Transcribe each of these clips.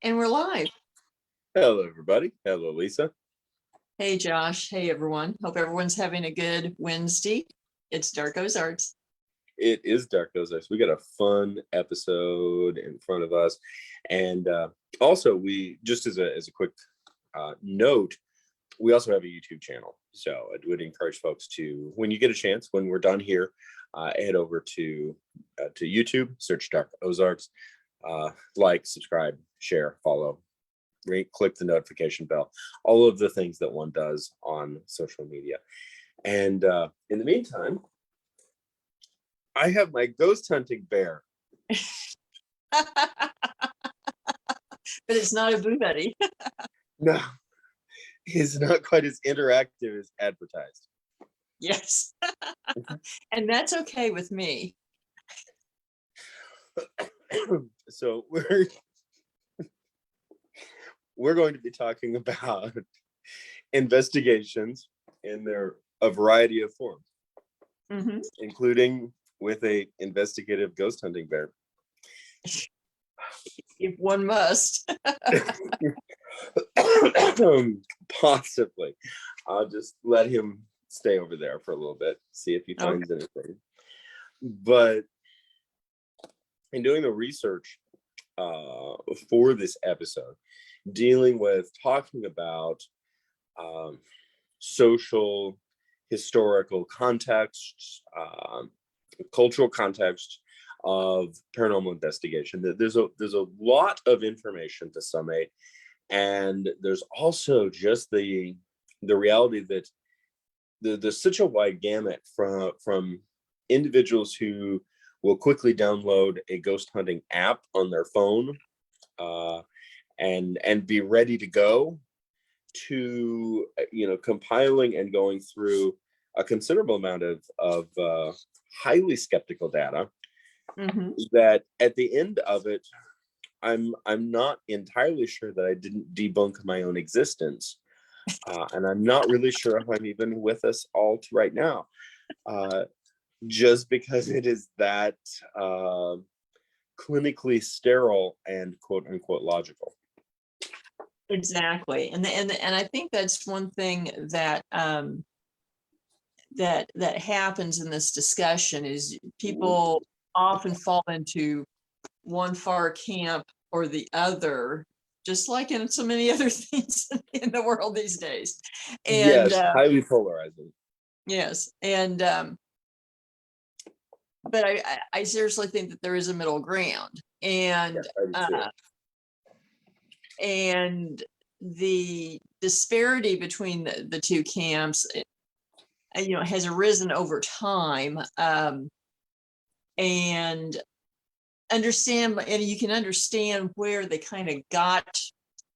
And we're live. Hello, everybody. Hello, Lisa. Hey, Josh. Hey, everyone. Hope everyone's having a good Wednesday. It's Dark Ozarks. It is Dark Ozarks. We got a fun episode in front of us. And also, we, just as a quick note, we also have a YouTube channel. So I would encourage folks to, when you get a chance, when we're done here, head over to YouTube, search Dark Ozarks, like, subscribe, share, follow, click the notification bell, all of the things that one does on social media. And in the meantime, I have my ghost hunting bear. But it's not a boo buddy. No, he's not quite as interactive as advertised. Yes. And that's okay with me. So we're going to be talking about investigations in a variety of forms, including with a investigative ghost hunting bear. If one must. Possibly. I'll just let him stay over there for a little bit, see if he finds anything. But in doing the research for this episode, talking about social, historical context, cultural context of paranormal investigation. There's a lot of information to summate, and there's also just the reality that there's such a wide gamut from individuals who will quickly download a ghost hunting app on their phone and be ready to go, to compiling and going through a considerable amount of highly skeptical data that at the end of it, I'm not entirely sure that I didn't debunk my own existence, and I'm not really sure if I'm even with us all right now, just because it is that clinically sterile and quote unquote logical. Exactly. And I think that's one thing that that happens in this discussion is people often fall into one far camp or the other, just like in so many other things in the world these days. And yes, highly polarizing. Yes. And but I seriously think that there is a middle ground, and and the disparity between the two camps, has arisen over time, and you can understand where they kind of got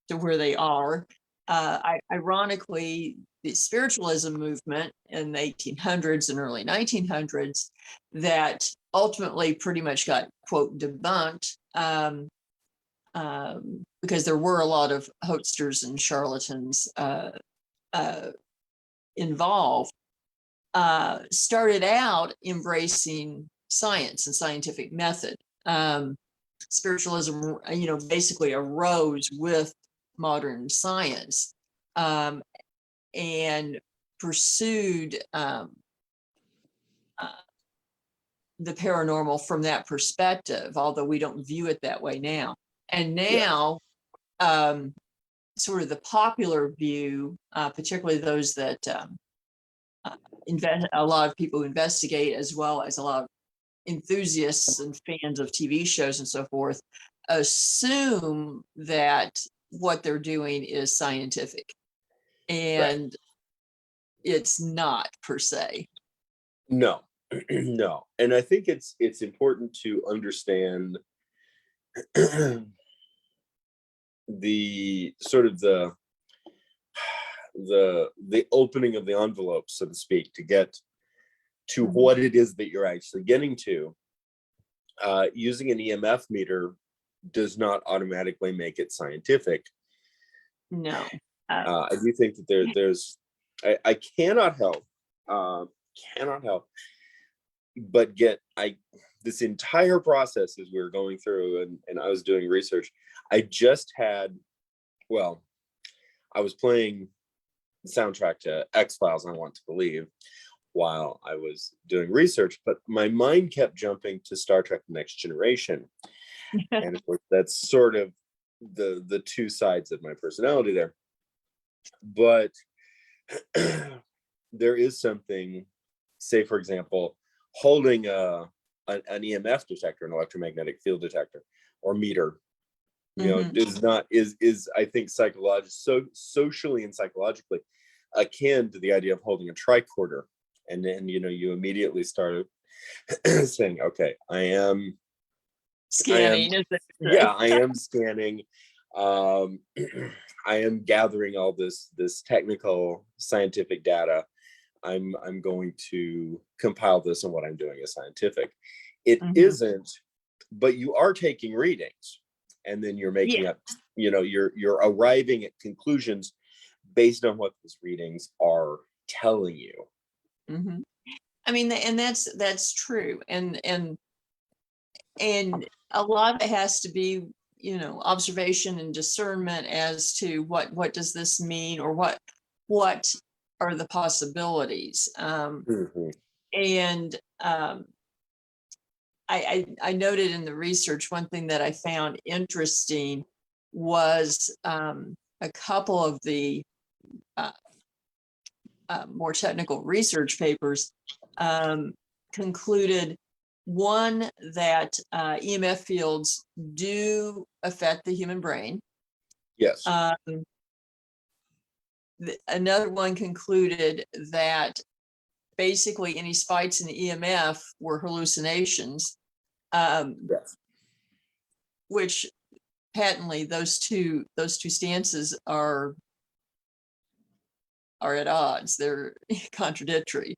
to where they are. Ironically, the spiritualism movement in the 1800s and early 1900s that ultimately pretty much got, quote, debunked, because there were a lot of hoaxers and charlatans involved, started out embracing science and scientific method. Spiritualism, basically arose with modern science, and pursued the paranormal from that perspective, although we don't view it that way now. And now, sort of the popular view, particularly those that a lot of people who investigate, as well as a lot of enthusiasts and fans of TV shows and so forth, assume that what they're doing is scientific, and it's not per se. No. No. And I think it's important to understand the sort of the opening of the envelope, so to speak, to get to what it is that you're actually getting to. Using an EMF meter does not automatically make it scientific. No. I do think that there's I cannot help but this entire process as we were going through and I was doing research, I just had, well, I was playing the soundtrack to X-Files, I want to believe, while I was doing research, but my mind kept jumping to Star Trek The Next Generation. And of course, that's sort of the two sides of my personality there. But there is something, say, for example, holding an EMF detector, an electromagnetic field detector or meter, you know, is I think socially and psychologically akin to the idea of holding a tricorder. And then, you know, you immediately started saying, okay, I am Scanning. I am scanning. I am gathering all this technical scientific data. I'm going to compile this, and what I'm doing is scientific. It isn't, but you are taking readings, and then you're making up, you know, you're arriving at conclusions based on what those readings are telling you. I mean, and that's true, and a lot of it has to be, you know, observation and discernment as to what does this mean, or what are the possibilities. And I noted in the research, one thing that I found interesting was a couple of the more technical research papers concluded, one, that EMF fields do affect the human brain. Yes. Another one concluded that basically any spikes in the EMF were hallucinations, Yes. which patently those two stances are at odds. They're contradictory.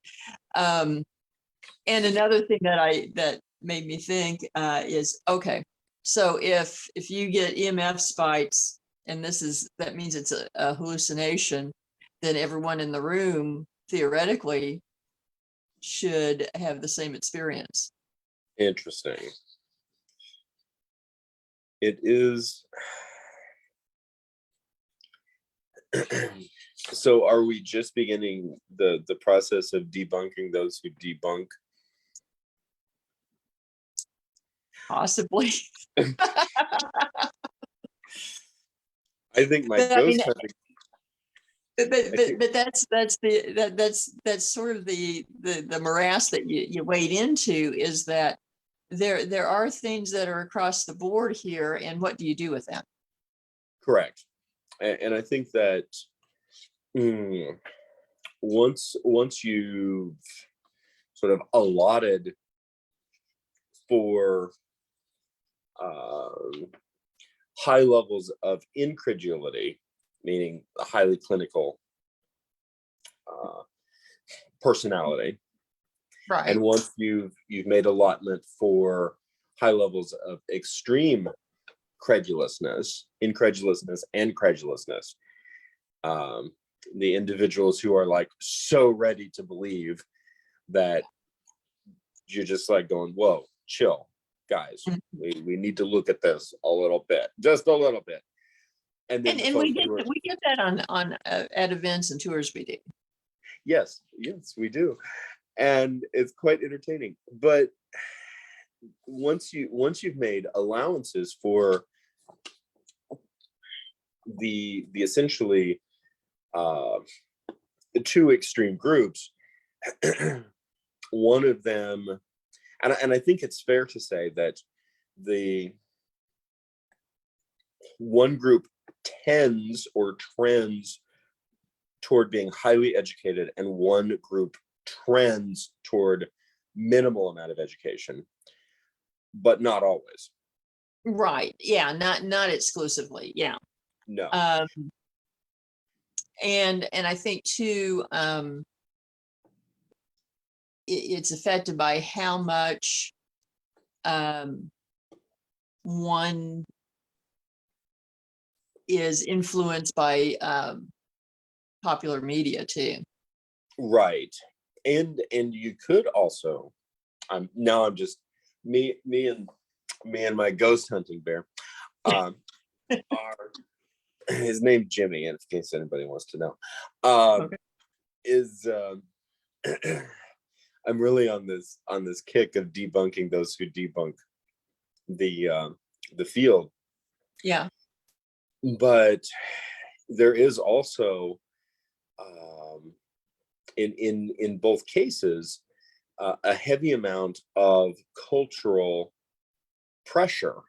And another thing that made me think is, okay, so if you get EMF spikes, and that means it's a hallucination, then everyone in the room theoretically should have the same experience. Interesting. It is. So are we just beginning the process of debunking those who debunk? Possibly. I think my But, I mean, ghost hunting. but that's sort of the morass that you wade into, is that there are things that are across the board here, and what do you do with them? Correct. And I think that once you've sort of allotted for high levels of incredulity, meaning a highly clinical personality, Right. and once you've made allotment for high levels of extreme incredulousness, and credulousness, the individuals who are like so ready to believe that you're just like going, whoa, chill, guys. We need to look at this a little bit, just a little bit. And then we get that on at events and tours we do. Yes, we do. And it's quite entertaining. But once you've made allowances for the essentially the two extreme groups, one of them, and I think it's fair to say that the one group tends or trends toward being highly educated, and one group trends toward minimal amount of education, but not always. Right. Yeah. Not exclusively. Yeah. No. And I think too, it's affected by how much one is influenced by popular media too. Right. And you could also, I'm just me and my ghost hunting bear, are his name Jimmy, in case anybody wants to know, Okay. is I'm really on this kick of debunking those who debunk the field. Yeah. But there is also, in both cases, a heavy amount of cultural pressure.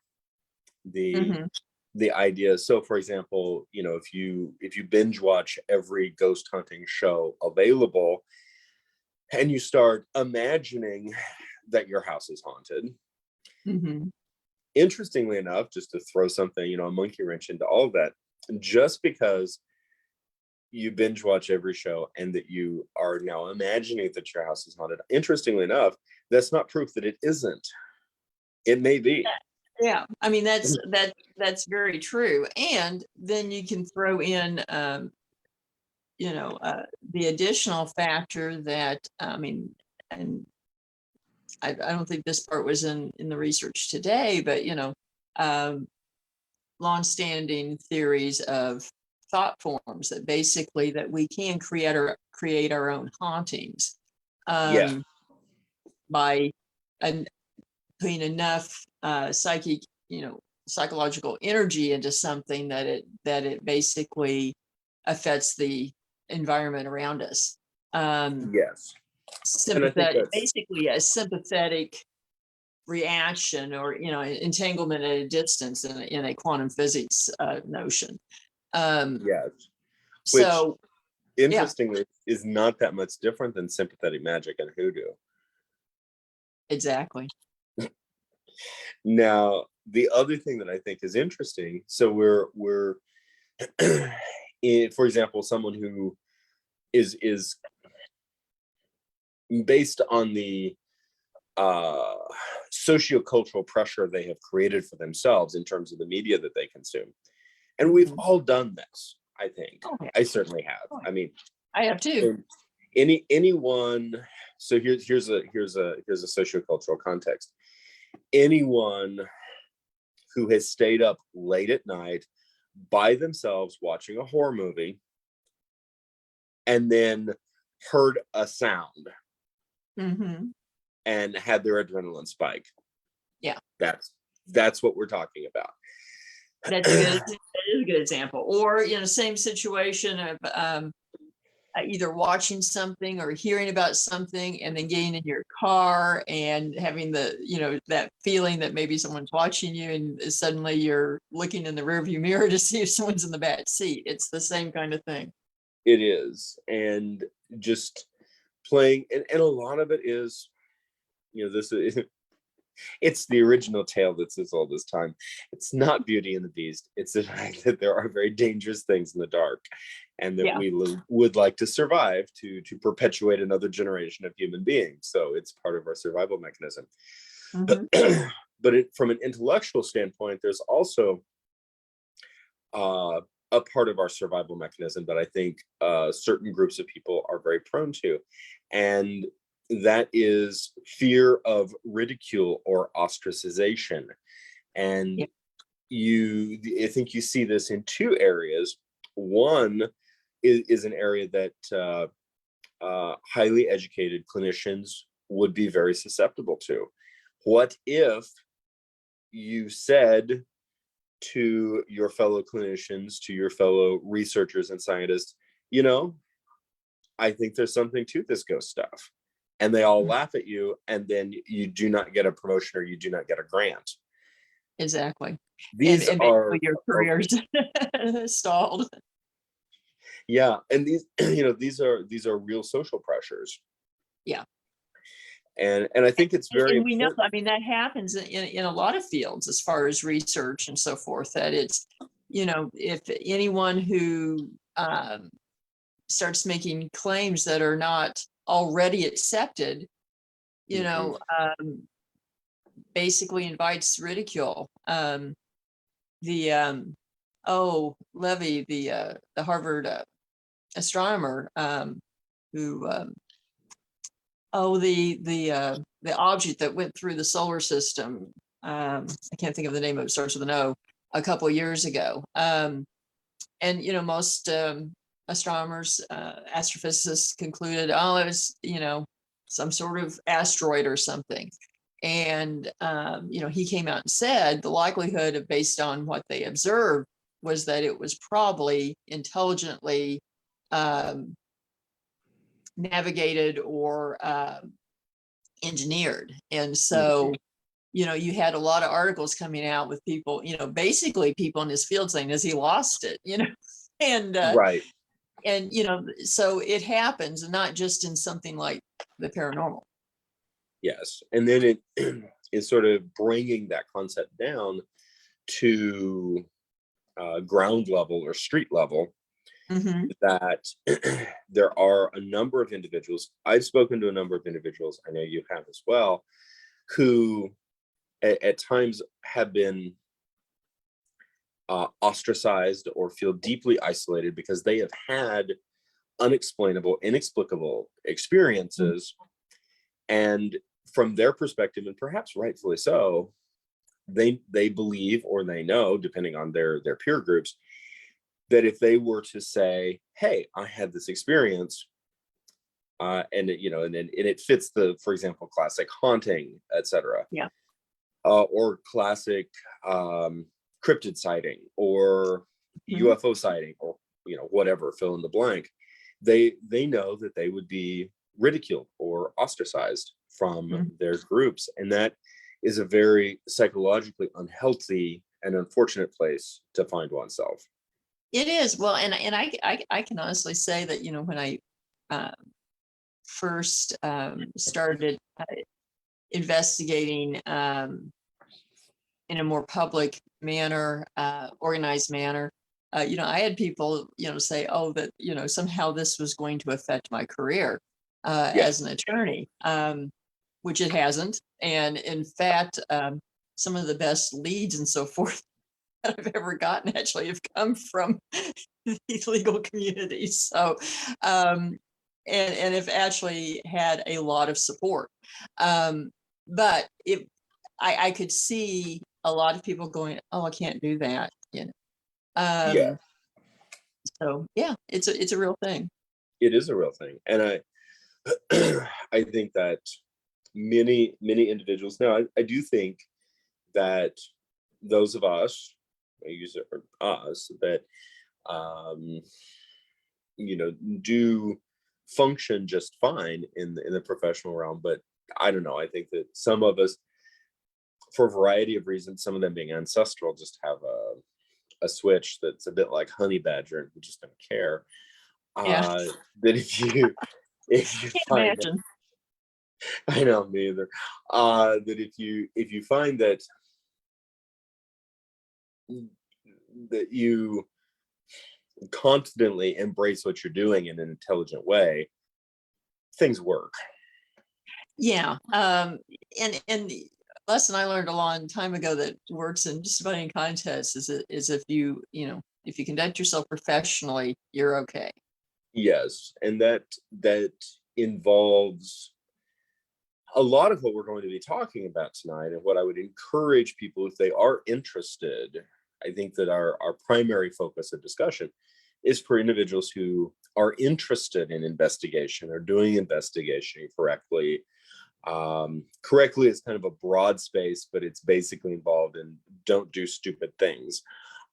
Mhm. The idea, so for example, if you binge watch every ghost hunting show available, and you start imagining that your house is haunted, Mhm. interestingly enough, just to throw something, a monkey wrench into all of that, just because you binge watch every show and that you are now imagining that your house is haunted, interestingly enough, that's not proof that it isn't. It may be. Yeah, I mean, that's very true. And then you can throw in, the additional factor that, I mean, and I don't think this part was in the research today, but um, longstanding theories of thought forms that basically that we can create our own hauntings, Yeah, by and putting enough psychological energy into something that it basically affects the environment around us. yes. And I think Sympathetic, that's, basically a sympathetic reaction, or entanglement at a distance in a quantum physics notion. Um, yes, which so yeah, interestingly is not that much different than sympathetic magic and hoodoo. exactly. Now, the other thing that I think is interesting, so we're for example, someone who is based on the uh sociocultural pressure they have created for themselves in terms of the media that they consume. And we've Mhm. all done this, I think. Oh, yeah. I certainly have. Oh, I mean, I have too. anyone, so here's a sociocultural context. Anyone who has stayed up late at night by themselves watching a horror movie and then heard a sound Hmm. and had their adrenaline spike. Yeah, That's what we're talking about. that's a good. That is a good example. Or same situation of either watching something or hearing about something, and then getting in your car and having that feeling that maybe someone's watching you, and suddenly you're looking in the rearview mirror to see if someone's in the back seat. It's the same kind of thing. It is. And just playing, and a lot of it is, this is, it's the original tale that's as old as time. It's not Beauty and the Beast. It's the fact that there are very dangerous things in the dark, and that Yeah. we would like to survive to perpetuate another generation of human beings. So it's part of our survival mechanism. Hmm. But from an intellectual standpoint, there's also a part of our survival mechanism that I think certain groups of people are very prone to. And that is fear of ridicule or ostracization. And Yeah. I think you see this in two areas. One is an area that highly educated clinicians would be very susceptible to. What if you said to your fellow clinicians, to your fellow researchers and scientists, I think there's something to this ghost stuff. And they all laugh at you, and then you do not get a promotion or you do not get a grant. Exactly. And These basically are, your career's stalled. yeah, and these, these are real social pressures. Yeah. And I think it's very And we know, I important. mean, that happens in a lot of fields as far as research and so forth, that it's, if anyone who starts making claims that are not already accepted, Mhm. basically invites ridicule. The Levy, the Harvard astronomer, who Oh, the object that went through the solar system. I can't think of the name of it. Starts with an O. A couple of years ago. And most astronomers, astrophysicists concluded, oh, it was some sort of asteroid or something. And he came out and said the likelihood of, based on what they observed, was that it was probably intelligently navigated or engineered. And so you had a lot of articles coming out with people, basically people in his field saying, has he lost it? And Right. and so it happens, and not just in something like the paranormal. Yes. And then it is sort of bringing that concept down to ground level or street level, that there are a number of individuals, I've spoken to a number of individuals, I know you have as well, who at times have been ostracized or feel deeply isolated because they have had unexplainable, inexplicable experiences. And from their perspective, and perhaps rightfully so, they believe, or they know, depending on their peer groups, that if they were to say, hey, I had this experience, and it fits the, for example, classic haunting, etc. Yeah. Or classic cryptid sighting, or UFO sighting, or whatever, fill in the blank, they know that they would be ridiculed or ostracized from their groups, and that is a very psychologically unhealthy and unfortunate place to find oneself. It is. Well, and I can honestly say that when I first started investigating in a more public manner, organized manner, I had people say, oh, that somehow this was going to affect my career as an attorney, which it hasn't. And in fact, some of the best leads and so forth that I've ever gotten actually have come from the legal community. So, and have actually had a lot of support. But I could see a lot of people going, oh, I can't do that. So yeah, it's a real thing. It is a real thing. And I think that many individuals now, I do think that those of us, I use it for us, that do function just fine in the professional realm. But I don't know, I think that some of us, for a variety of reasons, some of them being ancestral, just have a switch that's a bit like honey badger, and we just don't care. Yeah. That if you find that, I know, me either. That if you find that you constantly embrace what you're doing in an intelligent way, things work. Yeah. And the lesson I learned a long time ago that works in just about any contest is if you conduct yourself professionally, you're okay. Yes, and that involves a lot of what we're going to be talking about tonight, and what I would encourage people, if they are interested. I think that our primary focus of discussion is for individuals who are interested in investigation, or doing investigation correctly. Correctly is kind of a broad space, but it's basically involved in don't do stupid things.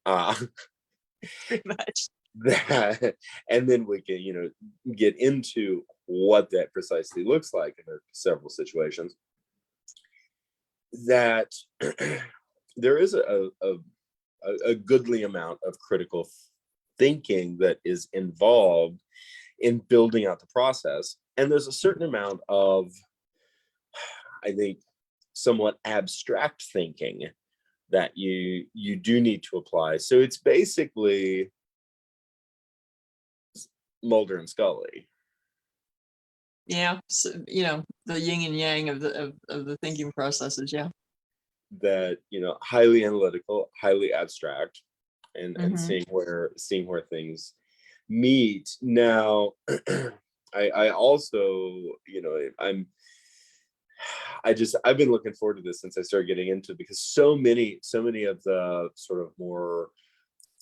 Pretty much. That, and then we can get into what that precisely looks like in several situations. That there is a goodly amount of critical thinking that is involved in building out the process, and there's a certain amount of, I think, somewhat abstract thinking that you do need to apply. So it's basically Mulder and Scully. Yeah. So, the yin and yang of the thinking processes. Yeah. That highly analytical, highly abstract, and seeing where things meet. Now, I also, I've been looking forward to this since I started getting into it, because so many of the sort of more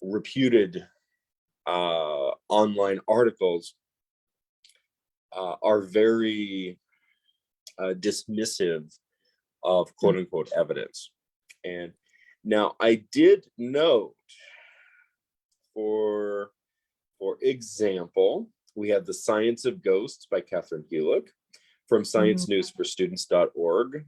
reputed online articles are very dismissive of quote unquote evidence. And now I did note, for example, we have The Science of Ghosts by Catherine Hewlick from sciencenewsforstudents.org.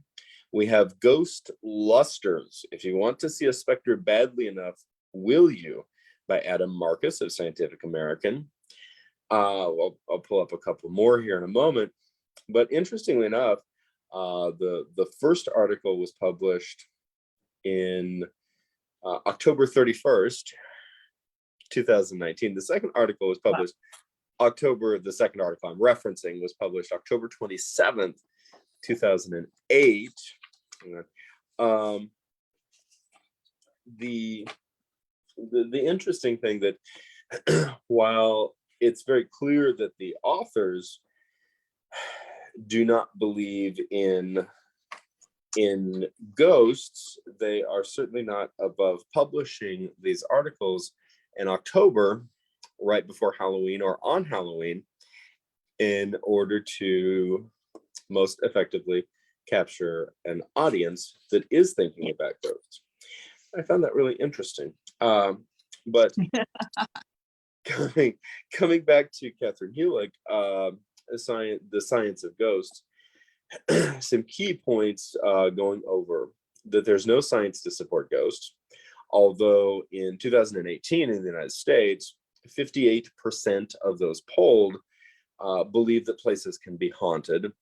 We have Ghost Lusters, If You Want to See a Specter Badly Enough, Will You? By Adam Marcus of Scientific American. I'll pull up a couple more here in a moment. But interestingly enough, the first article was published in October 31st, 2019. The second article was published the second article I'm referencing was published October 27th, 2008. The interesting thing that while it's very clear that the authors do not believe in ghosts, they are certainly not above publishing these articles in October, right before Halloween or on Halloween, in order to most effectively capture an audience that is thinking about ghosts. I found that really interesting. But coming back to Catherine Hewlick, The Science of Ghosts, some key points going over that there's no science to support ghosts, although in 2018 in the United States, 58% of those polled believe that places can be haunted.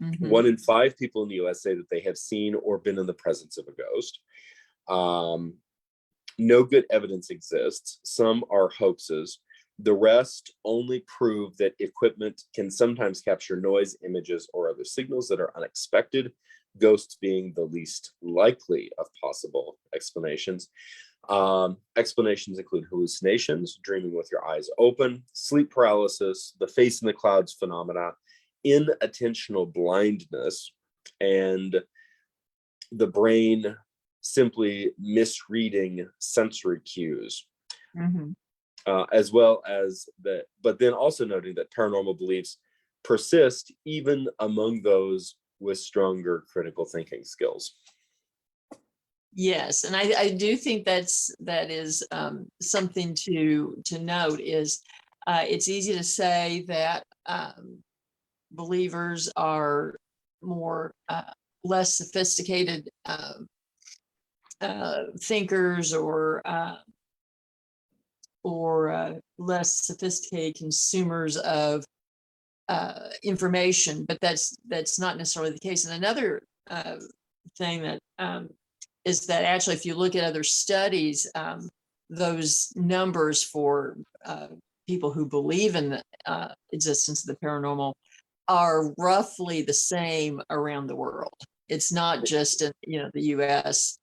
Mm-hmm. 1 in 5 people in the US say that they have seen or been in the presence of a ghost. No good evidence exists. Some are hoaxes. The rest only prove that equipment can sometimes capture noise, images, or other signals that are unexpected, ghosts being the least likely of possible explanations. Explanations include hallucinations, dreaming with your eyes open, sleep paralysis, the face in the clouds phenomena, inattentional blindness, and the brain simply misreading sensory cues. Mm-hmm. As well as that, but then also noting that paranormal beliefs persist even among those with stronger critical thinking skills. Yes, and I do think that is something to note is it's easy to say that believers are more less sophisticated thinkers or less sophisticated consumers of information, but that's not necessarily the case. And another thing that is that actually, if you look at other studies, those numbers for people who believe in the existence of the paranormal are roughly the same around the world. It's not just in the US,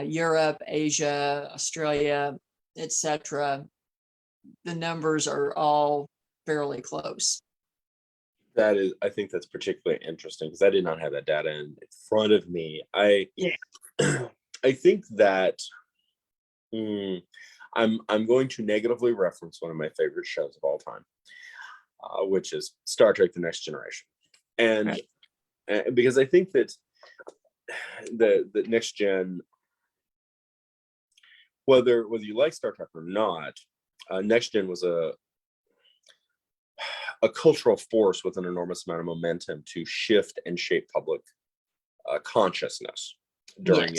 Europe, Asia, Australia, etc. The numbers are all fairly close. I think that's particularly interesting because I did not have that data in front of me. I think that I'm going to negatively reference one of my favorite shows of all time, which is Star Trek: The Next Generation, and because I think that the Next Gen, whether you like Star Trek or not, Next Gen was a cultural force with an enormous amount of momentum to shift and shape public consciousness during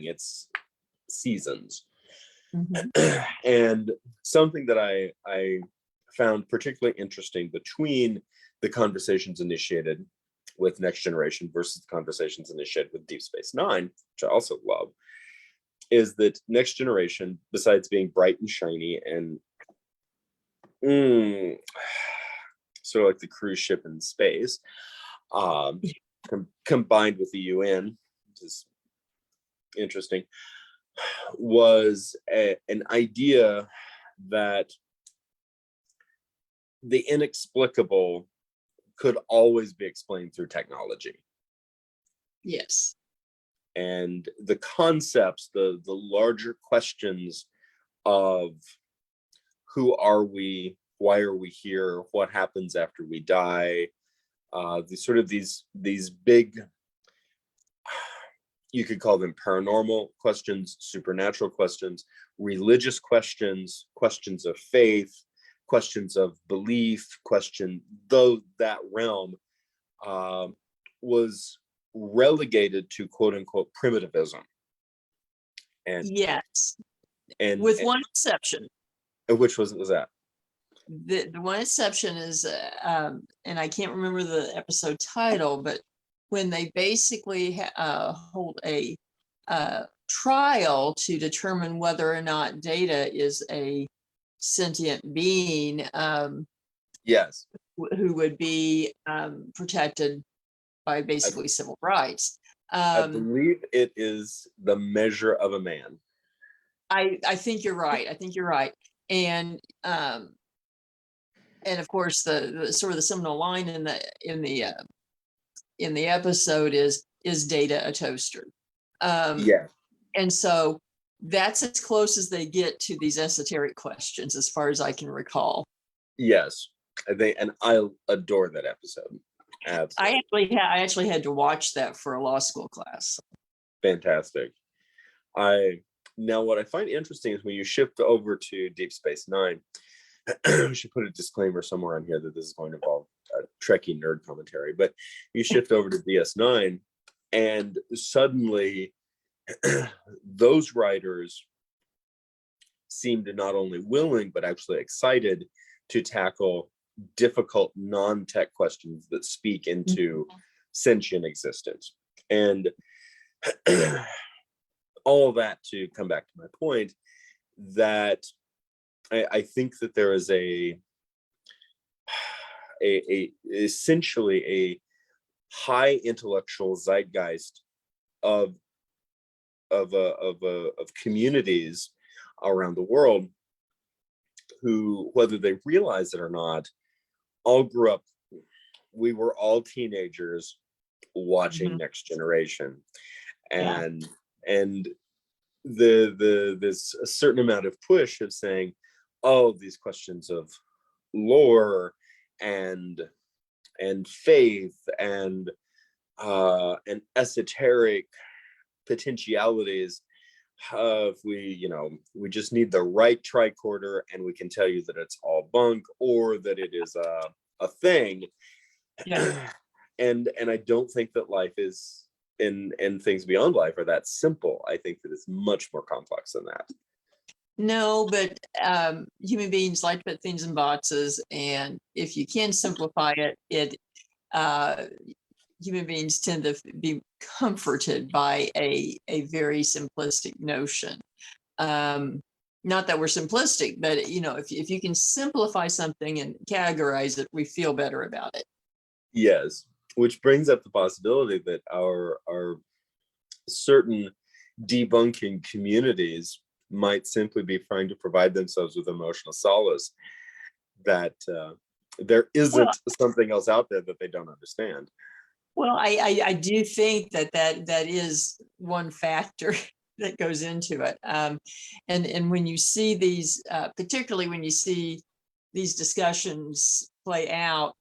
its seasons. Mm-hmm. And something that I found particularly interesting between the conversations initiated with Next Generation versus the conversations initiated with Deep Space Nine, which I also love, is that Next Generation, besides being bright and shiny and sort of like the cruise ship in space, combined with the UN, which is interesting, was an idea that the inexplicable could always be explained through technology. Yes. And the concepts, the larger questions of who are we, why are we here, what happens after we die, these big, you could call them paranormal questions, supernatural questions, religious questions, questions of faith, questions of belief, though that realm was relegated to quote unquote primitivism. And Yes. and With one exception. which was that? The one exception is, and I can't remember the episode title, but when they basically hold a trial to determine whether or not Data is a sentient being, Yes, who would be protected by basically civil rights. I believe it is The Measure of a Man. I think you're right. I think you're right. And of course, the sort of the seminal line in the episode is Data a toaster? Yeah. And so that's as close as they get to these esoteric questions, as far as I can recall. Yes, and I adore that episode. Absolutely. I actually had to watch that for a law school class. Fantastic. Now what I find interesting is when you shift over to Deep Space Nine, we should put a disclaimer somewhere on here that this is going to involve Trekkie nerd commentary, but you shift over to DS9 and suddenly those writers seem to not only willing but actually excited to tackle difficult non-tech questions that speak into sentient existence. And all of that to come back to my point that I think that there is essentially a high intellectual zeitgeist of communities around the world who, whether they realize it or not, all grew up. We were all teenagers watching Next Generation, and there's a certain amount of push of saying, oh, these questions of lore and faith and esoteric potentialities, if we just need the right tricorder and we can tell you that it's all bunk or that it is a thing. Yeah. And I don't think that life is and things beyond life are that simple. I think that it's much more complex than that. No, but human beings like to put things in boxes, and if you can simplify it, human beings tend to be comforted by a very simplistic notion. Not that we're simplistic, but if you can simplify something and categorize it, we feel better about it. Yes, which brings up the possibility that our certain debunking communities might simply be trying to provide themselves with emotional solace that there isn't something else out there that they don't understand. Well, I do think that is one factor that goes into it. And when you see these, particularly when you see these discussions play out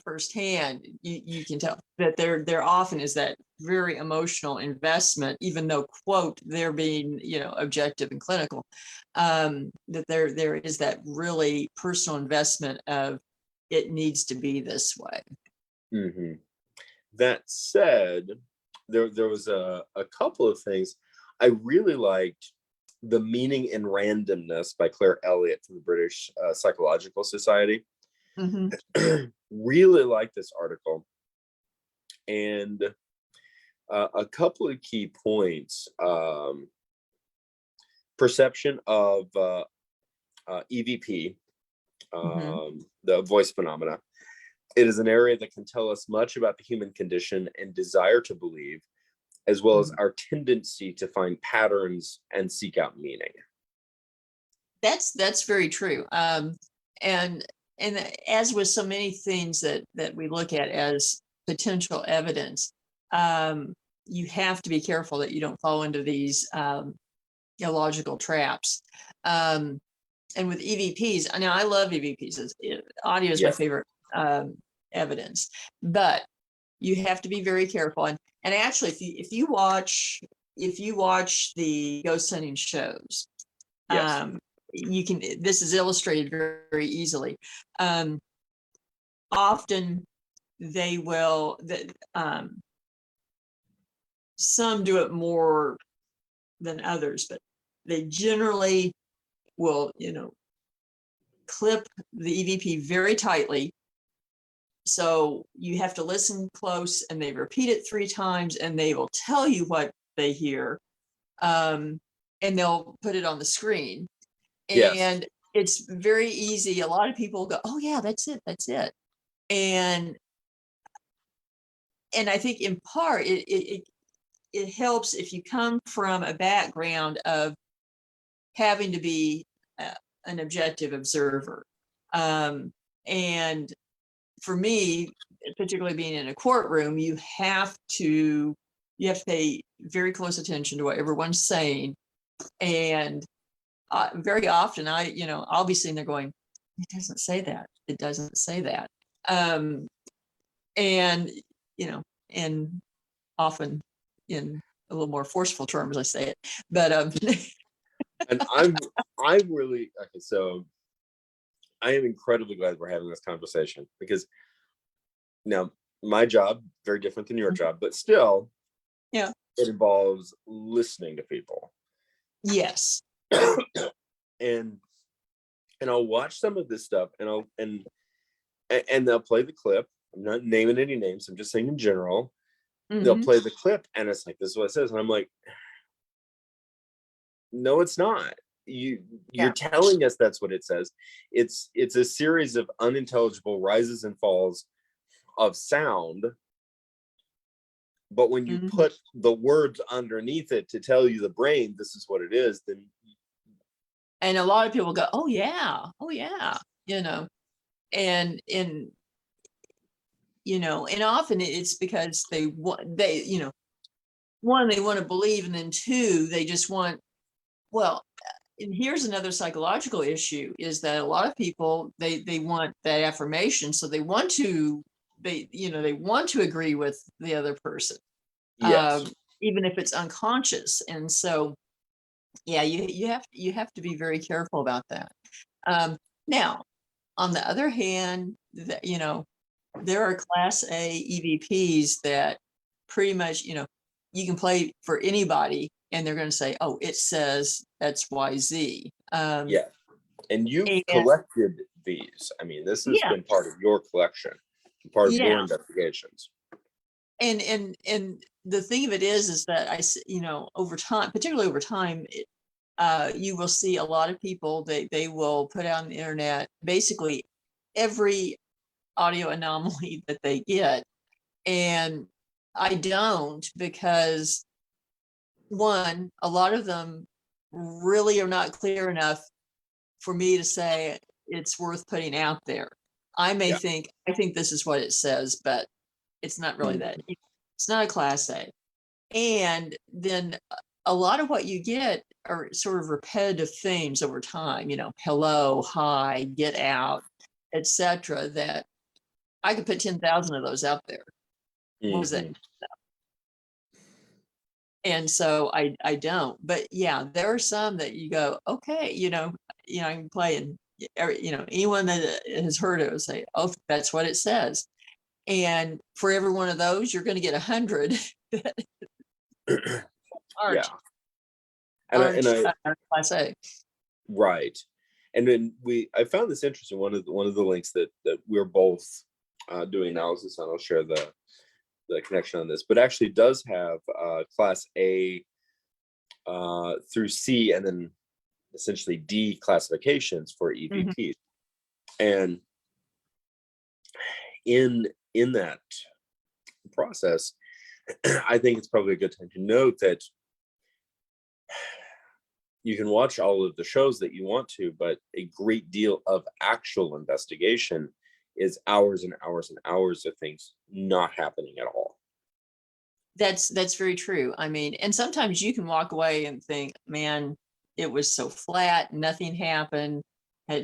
firsthand, you can tell that there often is that very emotional investment, even though, quote, they're being objective and clinical, that there is that really personal investment of it needs to be this way. Mm-hmm. That said, there was a couple of things. I really liked The Meaning in Randomness by Claire Elliott from the British Psychological Society. Really liked this article. And a couple of key points. Perception of EVP, the voice phenomena. It is an area that can tell us much about the human condition and desire to believe, as well as our tendency to find patterns and seek out meaning. That's very true. And and as with so many things that we look at as potential evidence, you have to be careful that you don't fall into these illogical traps. And with EVPs, now I love EVPs. Audio is my favorite evidence, but you have to be very careful. And actually, if you watch the ghost hunting shows, you can. This is illustrated very, very easily. Often they will. Some do it more than others, but they generally will, clip the EVP very tightly. So you have to listen close, and they repeat it 3 times, and they will tell you what they hear. And they'll put it on the screen. And it's very easy. A lot of people go, oh yeah, that's it. And I think in part it helps if you come from a background of having to be an objective observer. And for me, particularly being in a courtroom, you have to pay very close attention to what everyone's saying. And very often I'll be sitting there going, it doesn't say that. It doesn't say that. And, and often in a little more forceful terms, I say it, but, and I'm really, okay, so I am incredibly glad we're having this conversation, because now my job, very different than your job, but still, it involves listening to people. Yes. and I'll watch some of this stuff, and they'll play the clip. I'm not naming any names. I'm just saying in general. They'll play the clip, and it's like, this is what it says, and I'm like, no, it's not. You're telling us that's what it says. It's a series of unintelligible rises and falls of sound, but when you put the words underneath it to tell you the brain this is what it is, then, and a lot of people go, oh yeah, and and often it's because they one, they want to believe, and then 2, they just want, well, and here's another psychological issue, is that a lot of people, they want that affirmation. So they want to agree with the other person. Even if it's unconscious. And so, yeah, you have to be very careful about that. Now, on the other hand, there are Class A EVPs that pretty much, you can play for anybody, and they're going to say, oh, it says XYZ. And you've collected these. I mean, this has been part of your collection, part of your investigations. And the thing of it is that over time, particularly over time, you will see a lot of people, they will put out on the internet basically every audio anomaly that they get. And I don't, because one, a lot of them really are not clear enough for me to say it's worth putting out there. I may think, I think this is what it says, but it's not really that. It's not a Class A. And then a lot of what you get are sort of repetitive themes over time, hello, hi, get out, etc. That I could put 10,000 of those out there. What was that? And so I don't. But yeah, there are some that you go, okay, I can play, and anyone that has heard it will say, oh, that's what it says. And for every one of those, you're going to get 100 that aren't Class A. Right. And then I found this interesting. One of the links that we're both doing analysis on, I'll share the connection on this, but actually does have Class A through C, and then essentially D classifications for EVPs. And in that process, I think it's probably a good time to note that you can watch all of the shows that you want to, but a great deal of actual investigation is hours and hours and hours of things not happening at all. That's very true. I mean, and sometimes you can walk away and think, man, it was so flat, nothing happened,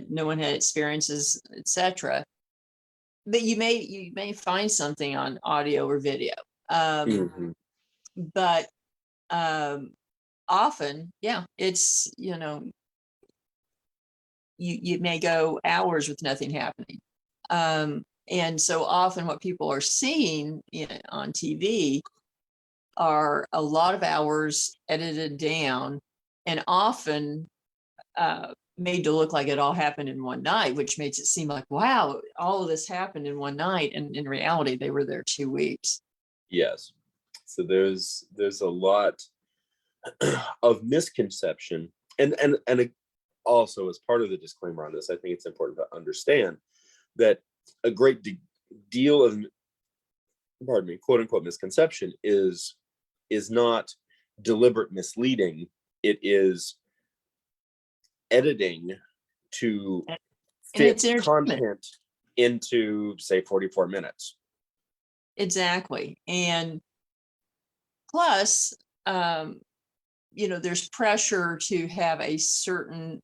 no one had experiences, etc. But you may find something on audio or video. Mhm. But often, yeah, it's, you may go hours with nothing happening. And so often what people are seeing on TV are a lot of hours edited down, and often made to look like it all happened in one night, which makes it seem like, wow, all of this happened in one night. And in reality, they were there 2 weeks. Yes. So there's a lot of misconception, and also, as part of the disclaimer on this, I think it's important to understand that a great deal of, pardon me, quote unquote misconception is not deliberate misleading. It is editing to And fit it's entertainment. content into, say, 44 minutes. Exactly. And plus, there's pressure to have a certain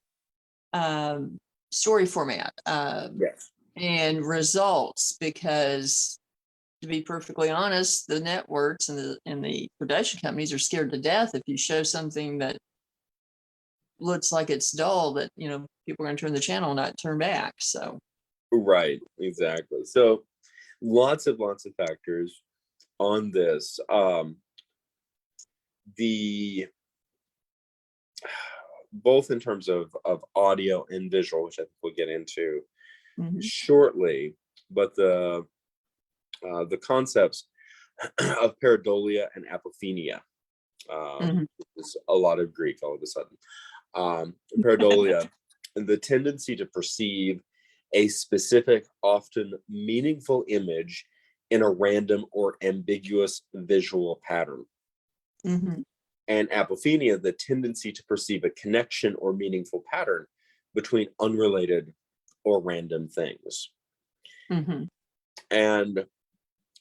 story format Yes. and results, because, to be perfectly honest, the networks and the production companies are scared to death if you show something that looks like it's dull, that people are going to turn the channel and not turn back. So Right, exactly. So lots of factors on this. The both in terms of audio and visual, which I think we'll get into shortly, but the concepts of pareidolia and apophenia. Is a lot of Greek all of a sudden. Pareidolia, the tendency to perceive a specific, often meaningful image in a random or ambiguous visual pattern. And apophenia, the tendency to perceive a connection or meaningful pattern between unrelated or random things. And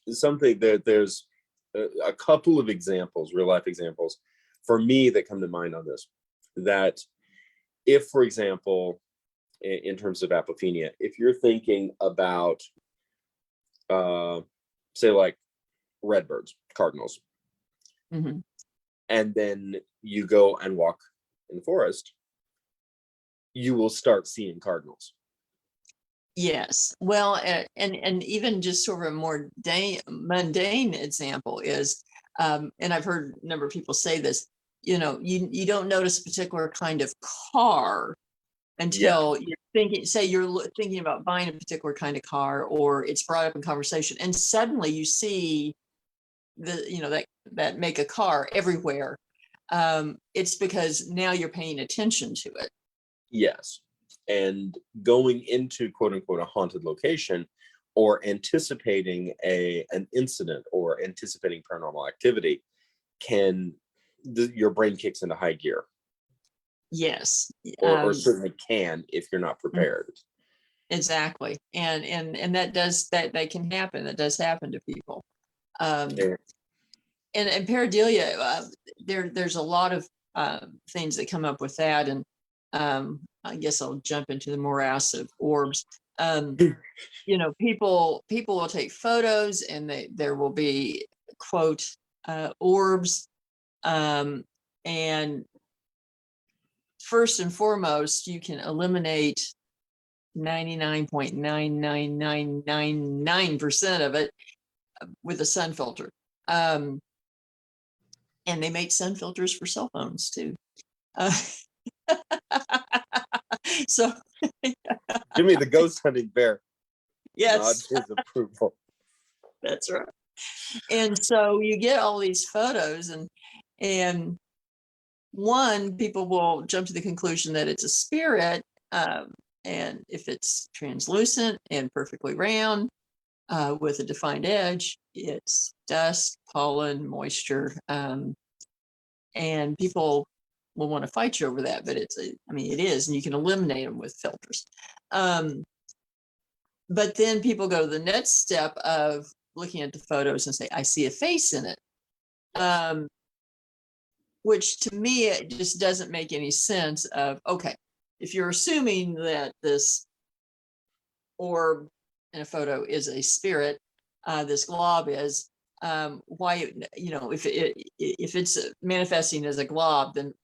something that there's a couple of examples, real life examples, for me that come to mind on this. That if, for example, in terms of apophenia, if you're thinking about, say, like redbirds, cardinals, and then you go and walk in the forest, you will start seeing cardinals. Yes. Well, and even just sort of a more mundane example is, and I've heard a number of people say this, you don't notice a particular kind of car until you're thinking about buying a particular kind of car, or it's brought up in conversation, and suddenly you see that make a car everywhere. It's because now you're paying attention to it. Yes. And going into quote unquote a haunted location, or anticipating an incident, or anticipating paranormal activity, your brain kicks into high gear. Yes. Or certainly can, if you're not prepared. Exactly. And that can happen. That does happen to people. And pareidolia, there's a lot of things that come up with that. And I guess I'll jump into the morass of orbs. People will take photos, and there will be quote orbs. And first and foremost, you can eliminate 99.99999% of it with a sun filter. And they make sun filters for cell phones too. So give me the ghost hunting bear. Yes. Nod his approval. That's right. And so you get all these photos, and people will jump to the conclusion that it's a spirit. And if it's translucent and perfectly round, with a defined edge, it's dust, pollen, moisture. And people will want to fight you over that, but I mean, it is, and you can eliminate them with filters. But then people go to the next step of looking at the photos and say, I see a face in it. Which to me, it just doesn't make any sense of, okay, if you're assuming that this orb in a photo is a spirit, this glob is, why, if it's manifesting as a glob, then,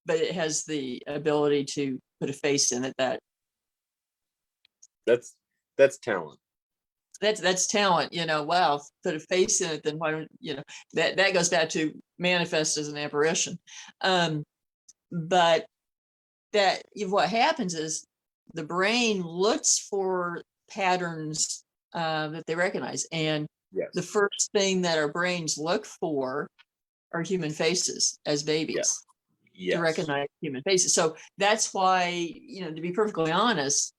but it has the ability to put a face in it, that's talent. That's talent, wow, put a face in it, then why don't, that goes back to manifest as an apparition. But that what happens is the brain looks for patterns that they recognize. And Yes. The first thing that our brains look for are human faces as babies. Yes. To recognize human faces. So that's why, to be perfectly honest,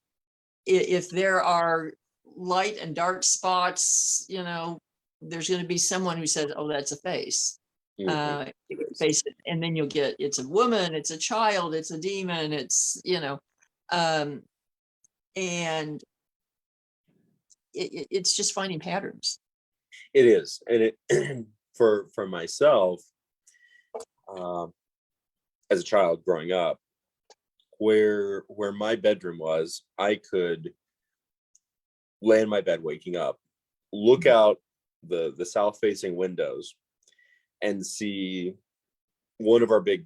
if there are light and dark spots, there's going to be someone who says, oh, that's a face. Face it, and then you'll get, it's a woman, it's a child, it's a demon, it's, and it's just finding patterns. It is. And it for myself, as a child growing up, where my bedroom was, I could lay in my bed waking up, look out the south facing windows, and see one of our big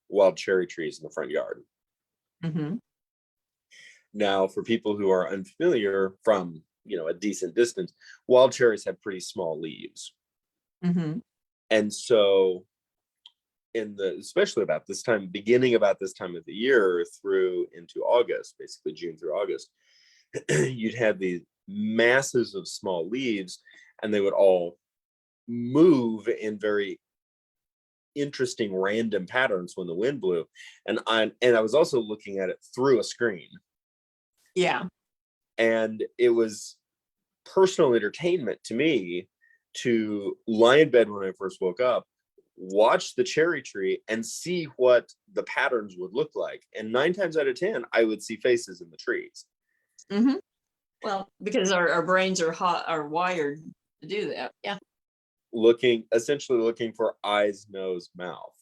wild cherry trees in the front yard. Mm-hmm. Now, for people who are unfamiliar from a decent distance, wild cherries have pretty small leaves. Mm-hmm. And so especially about this time, beginning about this time of the year through into August, basically June through August, you'd have these masses of small leaves, and they would all move in very interesting random patterns when the wind blew. And I was also looking at it through a screen. Yeah. And it was personal entertainment to me to lie in bed when I first woke up, watch the cherry tree, and see what the patterns would look like. And 9 times out of 10, I would see faces in the trees. Mm-hmm. Well, because our brains are wired to do that. Yeah. Essentially looking for eyes, nose, mouth.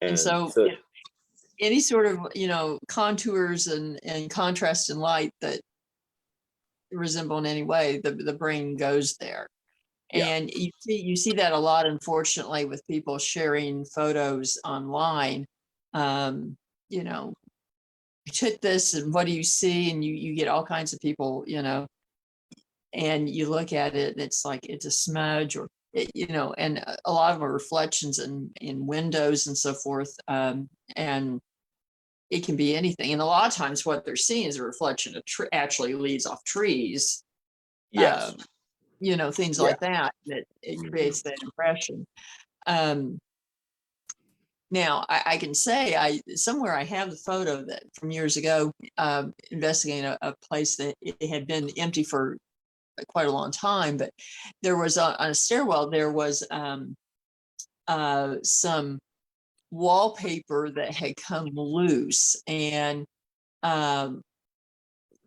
And so any sort of, contours and contrast in light that resemble in any way, the brain goes there. Yeah. And you see that a lot, unfortunately, with people sharing photos online. You took this and what do you see? And you get all kinds of people, and you look at it and it's like, it's a smudge, or, and a lot of them are reflections in windows and so forth. And it can be anything. And a lot of times what they're seeing is a reflection of actually leaves off trees. Yes. Things like that it creates that impression. Now I can say somewhere I have the photo that from years ago, investigating a place that it had been empty for quite a long time, but there was on a stairwell, there was some wallpaper that had come loose, and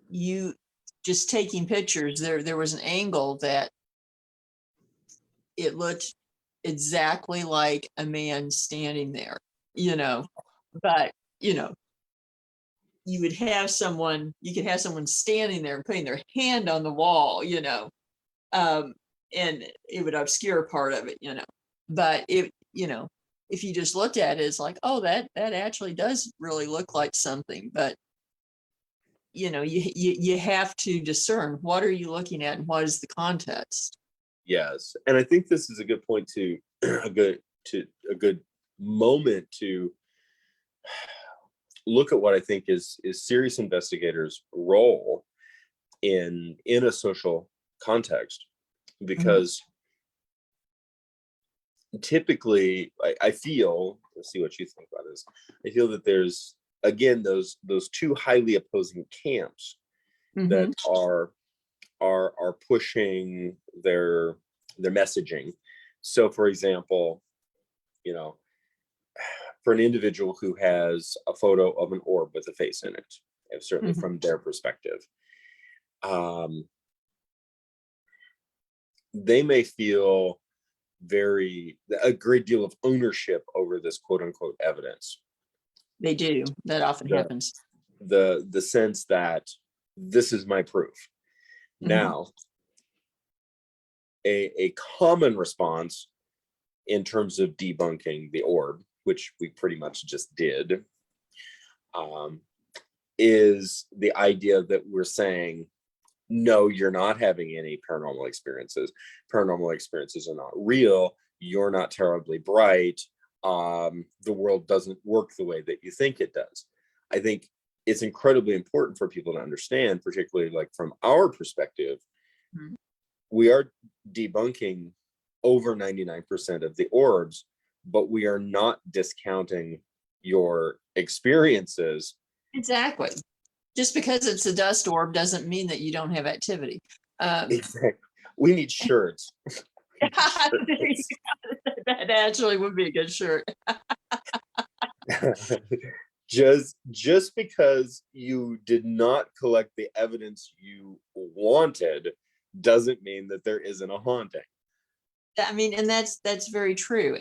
you just taking pictures, there was an angle that it looked exactly like a man standing there, but you could have someone standing there and putting their hand on the wall, and it would obscure part of it, but if you just looked at it, it's like, oh, that actually does really look like something. But you have to discern, what are you looking at and what is the context. Yes. And I think this is a good point to a good moment to look at what I think is serious investigators' role in a social context, because typically I feel, let's see what you think about this, I feel that there's, again, those two highly opposing camps that are pushing their messaging. So for example, you know, for an individual who has a photo of an orb with a face in it, certainly Mhm. from their perspective, um, they may feel a great deal of ownership over this quote unquote evidence. They do. That often The happens. the sense that this is my proof. Mhm. Now, a common response in terms of debunking the orb, which we pretty much just did, um, is the idea that we're saying, no, you're not having any paranormal experiences. Paranormal experiences are not real. You're not terribly bright. The world doesn't work the way that you think it does. I think it's incredibly important for people to understand, particularly like from our perspective, Mhm. we are debunking over 99% of the orbs, but we are not discounting your experiences. Exactly. Just because it's a dust orb doesn't mean that you don't have activity. Exactly. We need shirts. That actually would be a good shirt. just because you did not collect the evidence you wanted doesn't mean that there isn't a haunting. I mean, and that's very true.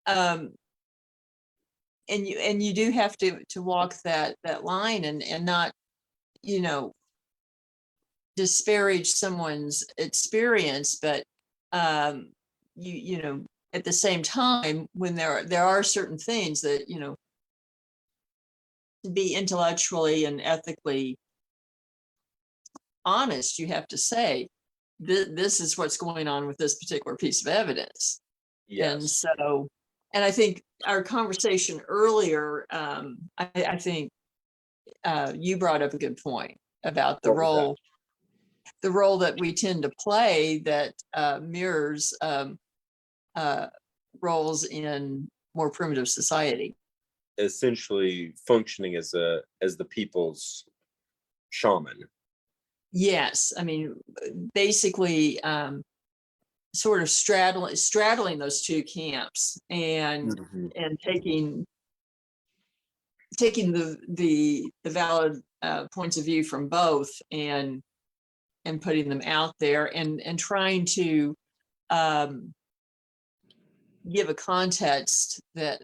Um, and you do have to walk that line and not, you know, disparage someone's experience, but you know, at the same time, when there are certain things that, you know, to be intellectually and ethically honest, you have to say this is what's going on with this particular piece of evidence. And Yes. so, and I think our conversation earlier, I think you brought up a good point about What was that? the role that we tend to play that mirrors uh, roles in more primitive society. Essentially functioning as the people's shaman. Yes, I mean, basically, sort of straddling those two camps Mhm. and taking the valid points of view from both and putting them out there and trying to um, give a context that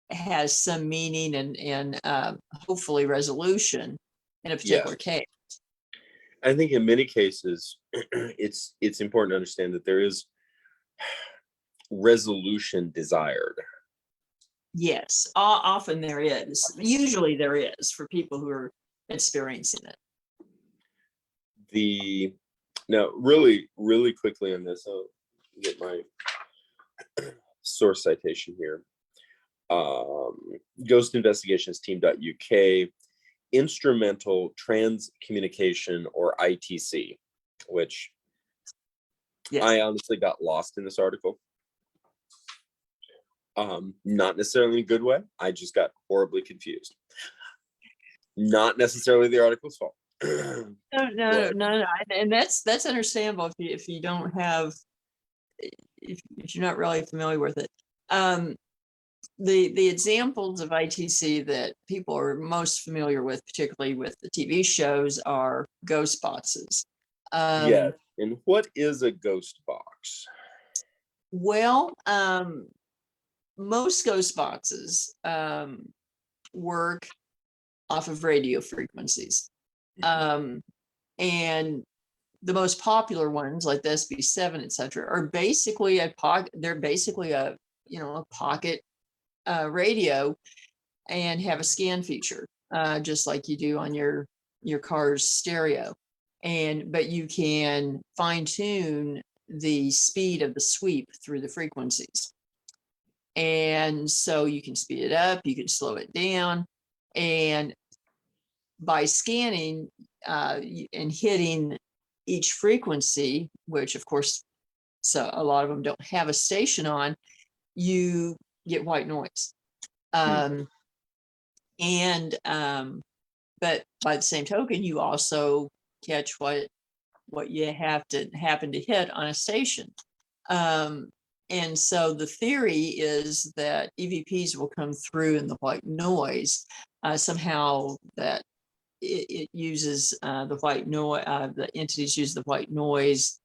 has some meaning and hopefully resolution in a Yes. particular case. I think in many cases it's important to understand that there is resolution desired. Yes, often there is. Usually there is for people who are experiencing it. The Now, really quickly on this, I'll get my source citation here. Ghost Investigations Team.uk, instrumental transcommunication, or ITC, which Yes. I honestly got lost in this article. Not necessarily in a good way. I just got horribly confused. Not necessarily the article's fault. No, and that's understandable if you don't have if you're not really familiar with it. The examples of ITC that people are most familiar with, particularly with the TV shows, are ghost boxes. Yes. And what is a ghost box? Well, most ghost boxes work off of radio frequencies. Um, and the most popular ones like the SB7, etc., are basically a pocket. They're basically a, you know, a pocket radio and have a scan feature, just like you do on your car's stereo. But you can fine tune the speed of the sweep through the frequencies. And so you can speed it up, you can slow it down, and by scanning and hitting each frequency, which of course, so a lot of them don't have a station on, you get white noise. Um, and But by the same token, you also catch what you have to happen to hit on a station. Um, And so the theory is that EVPs will come through in the white noise. Somehow that it uses the white noise, the entities use the white noise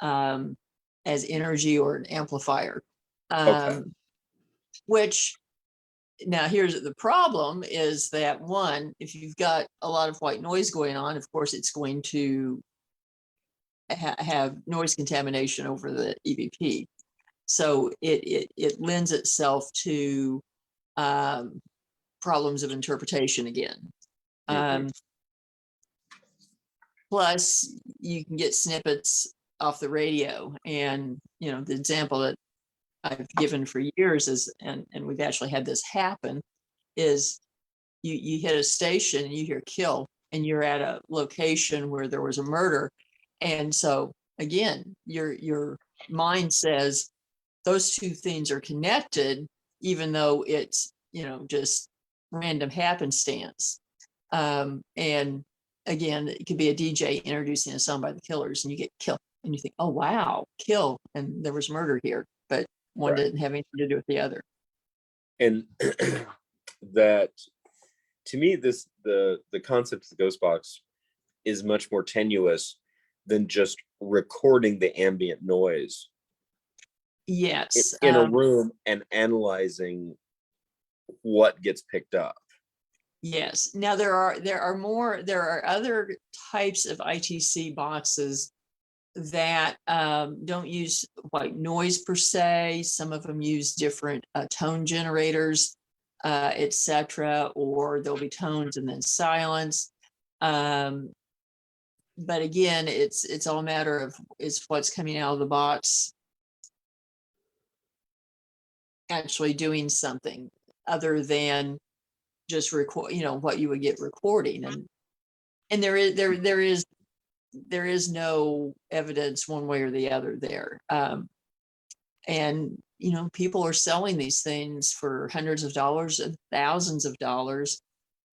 as energy or an amplifier. Okay. Which, now here's the problem, is that one, if you've got a lot of white noise going on, of course, it's going to have noise contamination over the EVP. So it lends itself to problems of interpretation again. Mhm. Plus, you can get snippets off the radio, and the example that I've given for years is, and we've actually had this happen, is you hit a station and you hear kill, and you're at a location where there was a murder, and so again, your mind says those two things are connected, even though it's just random happenstance. And again, it could be a DJ introducing a song by the Killers, and you get Kill, and you think, oh wow, kill, and there was murder here, but one Right. didn't have anything to do with the other. And that, to me, the concept of the ghost box is much more tenuous than just recording the ambient noise Yes. in a room and analyzing what gets picked up. Yes. Now there are other types of ITC boxes that don't use white noise per se. Some of them use different tone generators, etc., or there'll be tones and then silence. But again, it's all a matter of what's coming out of the box actually doing something other than just record, what you would get recording. And there is no evidence one way or the other there. And people are selling these things for hundreds of dollars and thousands of dollars,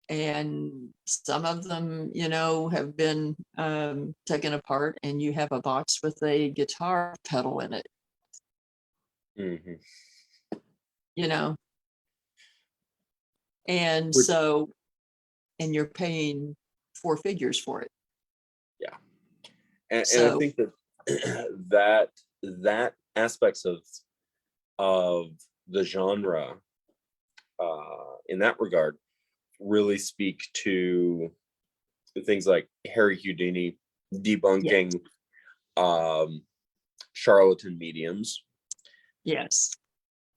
and some of them have been taken apart, and you have a box with a guitar pedal in it. Mhm. And Which, so, and you're paying four figures for it. yeah, and I So think that that aspects of the genre in that regard really speak to things like Harry Houdini yeah, debunking charlatan mediums. yes,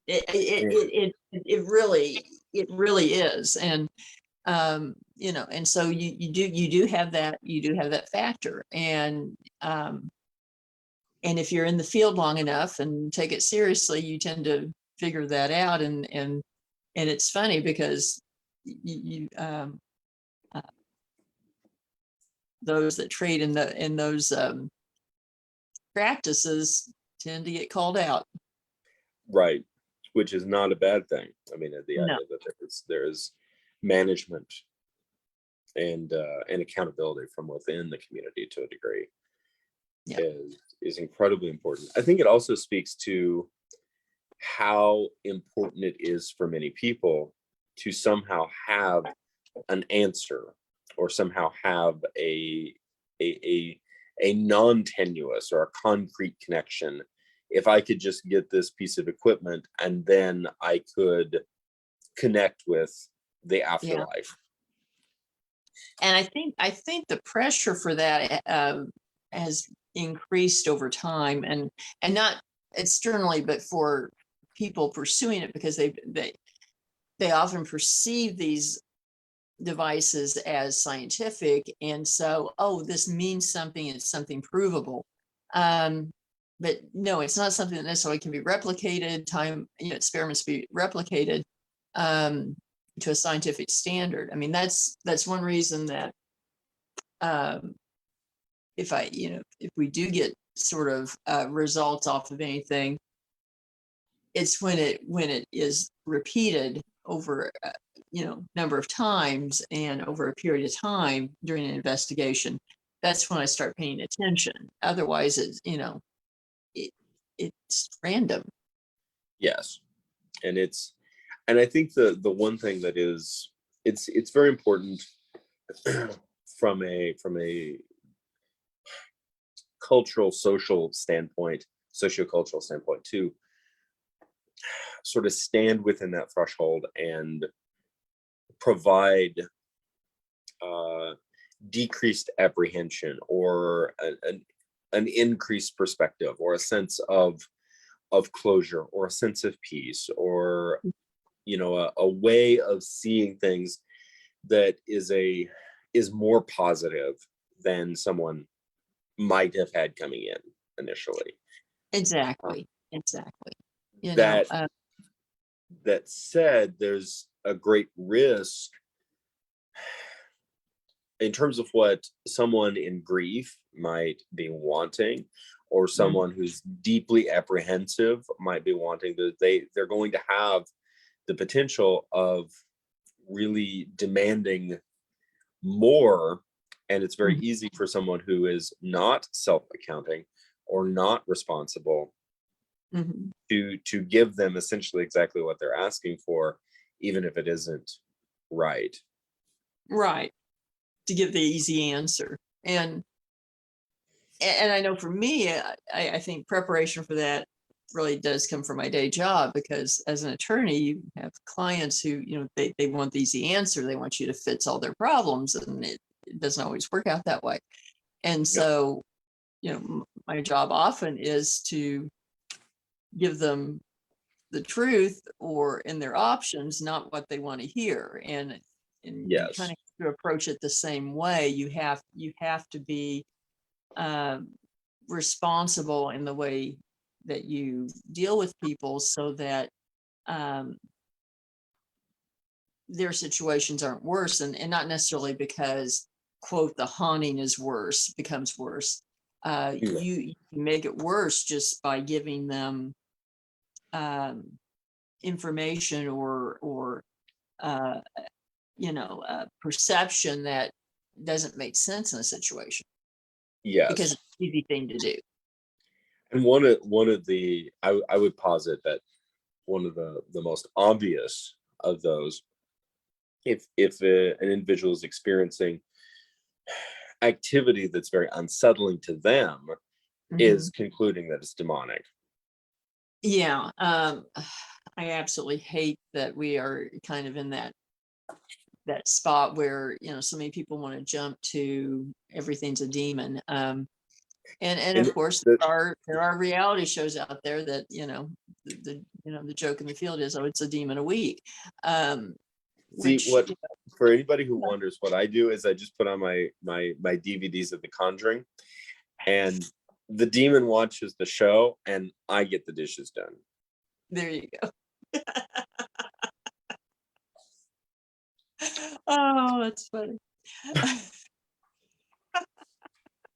And- it really is. And and so you do have that factor. And if you're in the field long enough and take it seriously, you tend to figure that out. And it's funny because you uh, those that trade in those practices tend to get called out. right, which is not a bad thing. I mean, the No. idea that there's management and accountability from within the community to a degree Yeah. is incredibly important. I think it also speaks to how important it is for many people to somehow have an answer, or somehow have a non-tenuous or a concrete connection. If I could just get this piece of equipment, and then I could connect with the afterlife. And I think the pressure for that has increased over time, and not externally, but for people pursuing it, because they often perceive these devices as scientific, and so, oh, this means something, it's something provable. But no, it's not something that necessarily can be replicated. Experiments be replicated to a scientific standard. I mean, that's one reason that if we do get sort of results off of anything, it's when it is repeated over number of times and over a period of time during an investigation. That's when I start paying attention. Otherwise, it's random. Yes. And I think the one thing that is, it's very important from a cultural, social standpoint, sociocultural standpoint, to sort of stand within that threshold and provide uh, decreased apprehension, or an increased perspective, or a sense of closure, or a sense of peace, or a way of seeing things that is more positive than someone might have had coming in initially. Exactly. Exactly. That that said, there's a great risk in terms of what someone in grief might be wanting, or someone who's deeply apprehensive might be wanting, that they're going to have the potential of really demanding more. And it's very easy for someone who is not self-accounting or not responsible to give them essentially exactly what they're asking for, even if it isn't right. Right. To give the easy answer. And I know for me, I think preparation for that really does come from my day job, because as an attorney, you have clients who, they want the easy answer. They want you to fix all their problems, and it doesn't always work out that way. And so, my job often is to give them the truth, or in their options, not what they want to hear. And you Yes. kind of have to approach it the same way. You have to be responsible in the way that you deal with people, so that their situations aren't worse, and not necessarily because, quote, the haunting is worse, becomes worse. You make it worse just by giving them information, or perception that doesn't make sense in a situation, because Yes. it's an easy thing to do. And one of the, I would posit that one of the most obvious of those, if an individual is experiencing activity that's very unsettling to them, is concluding that it's demonic. Yeah. I absolutely hate that we are kind of in that spot where, so many people want to jump to everything's a demon. And of course there are reality shows out there that, the joke in the field is, oh, it's a demon a week. See, Which, what, for anybody who wonders, what I do is I just put on my DVDs of The Conjuring, and the demon watches the show, and I get the dishes done. There you go. Oh, that's funny.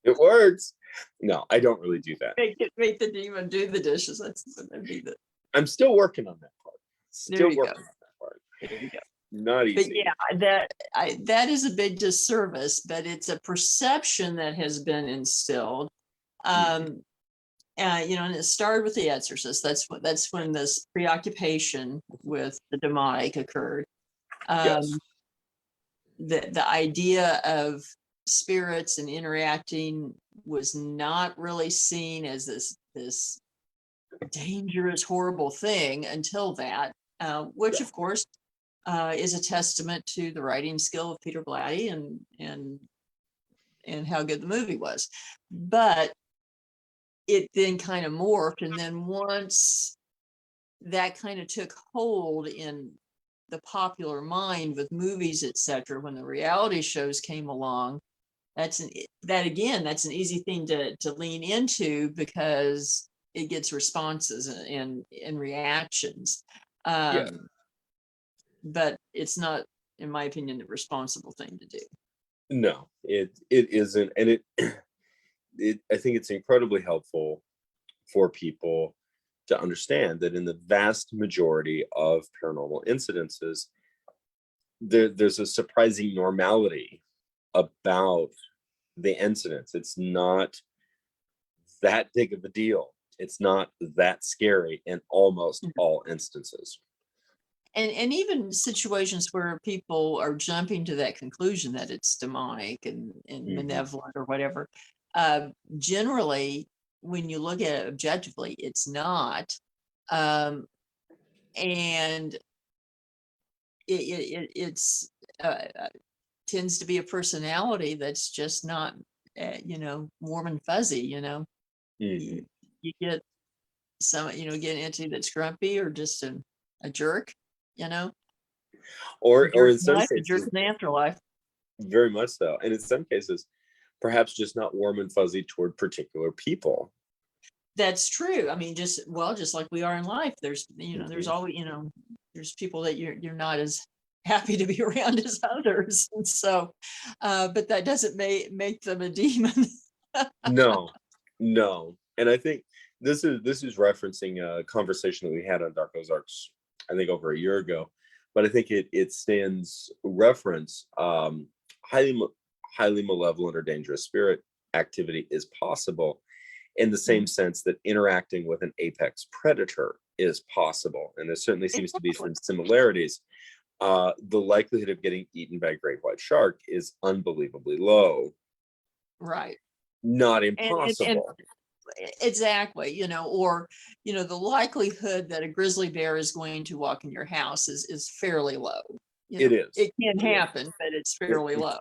It works. No, I don't really do that. Make the demon do the dishes. That'd be the. I'm still working on that part. There you go. On that part. There you go. Not easy. But yeah, that is a big disservice, but it's a perception that has been instilled. And it started with The Exorcist. That's when this preoccupation with the demonic occurred. Yes. The idea of spirits and interacting was not really seen as this dangerous, horrible thing until that, which of course is a testament to the writing skill of Peter Blatty and how good the movie was. But it then kind of morphed, and then once that kind of took hold in the popular mind with movies, etc., when the reality shows came along, that's an easy thing to lean into, because it gets responses and reactions. But it's not, in my opinion, the responsible thing to do. No, it isn't, and I think it's incredibly helpful for people to understand that in the vast majority of paranormal incidences, there's a surprising normality about the incidents. It's not that big of a deal. It's not that scary in almost all instances. And even situations where people are jumping to that conclusion that it's demonic and malevolent or whatever, generally, when you look at it objectively, it's not. And it's tends to be a personality that's just not, warm and fuzzy. You, you get get an entity that's grumpy or just a jerk, a Or jerk in in some life, a jerk cases, in the afterlife. very much so. And in some cases, perhaps just not warm and fuzzy toward particular people. That's true. I mean, just like we are in life, there's there's Mhm. always there's people that you're not as happy to be around as others, and so, but that doesn't make them a demon. No, no. And I think this is referencing a conversation that we had on Dark Ozarks, I think over a year ago. But I think it stands reference. Highly malevolent or dangerous spirit activity is possible in the same sense that interacting with an apex predator is possible. And there certainly seems to be Exactly. some similarities. The likelihood of getting eaten by a great white shark is unbelievably low. Right. Not And impossible. exactly, or the likelihood that a grizzly bear is going to walk in your house is fairly low. It is. It can It is. happen, but it's It, fairly low.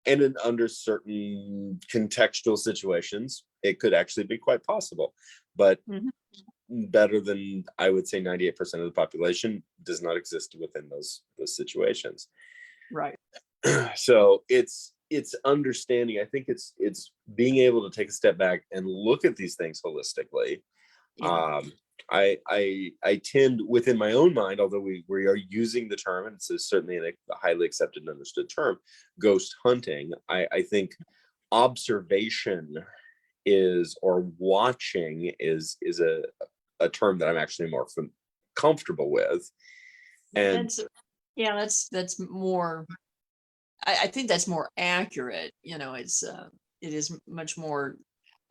and under certain contextual situations, it could actually be quite possible. But Mhm. better than, I would say, 98% of the population does not exist within those situations. Right. So it's understanding. I think it's being able to take a step back and look at these things holistically. Yeah. I tend, within my own mind, although we are using the term, and it's certainly a highly accepted and understood term, ghost hunting. I think observation or watching is a term that I'm actually more comfortable with. And That's more. I think that's more accurate. It is much more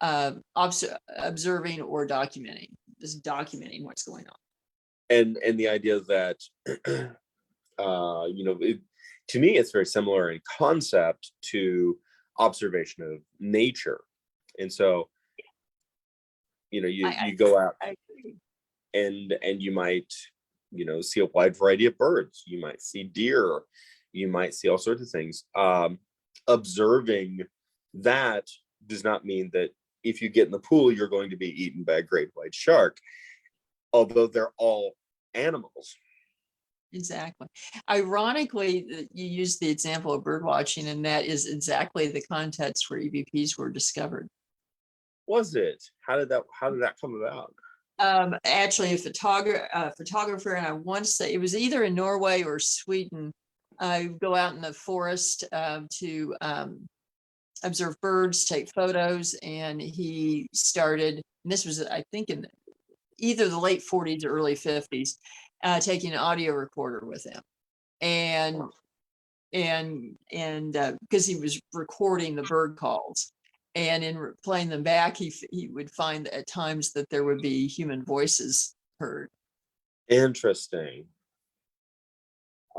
observing or documenting, just documenting what's going on. and the idea that to me it's very similar in concept to observation of nature. And so I you go out I agree. and you might see a wide variety of birds. You might see deer, you might see all sorts of things. Observing that does not mean that if you get in the pool you're going to be eaten by a great white shark, although they're all animals. Exactly. Ironically, you use the example of bird watching, and that is exactly the context where EVPs were discovered. Was it? How did that come about? Actually, a photographer, and I want to say it was either in Norway or Sweden. Go out in the forest to observe birds, take photos, and he started. And this was, I think, in either the late 40s or early 50s, taking an audio recorder with him, and because he was recording the bird calls, and in playing them back, he would find at times that there would be human voices heard. Interesting.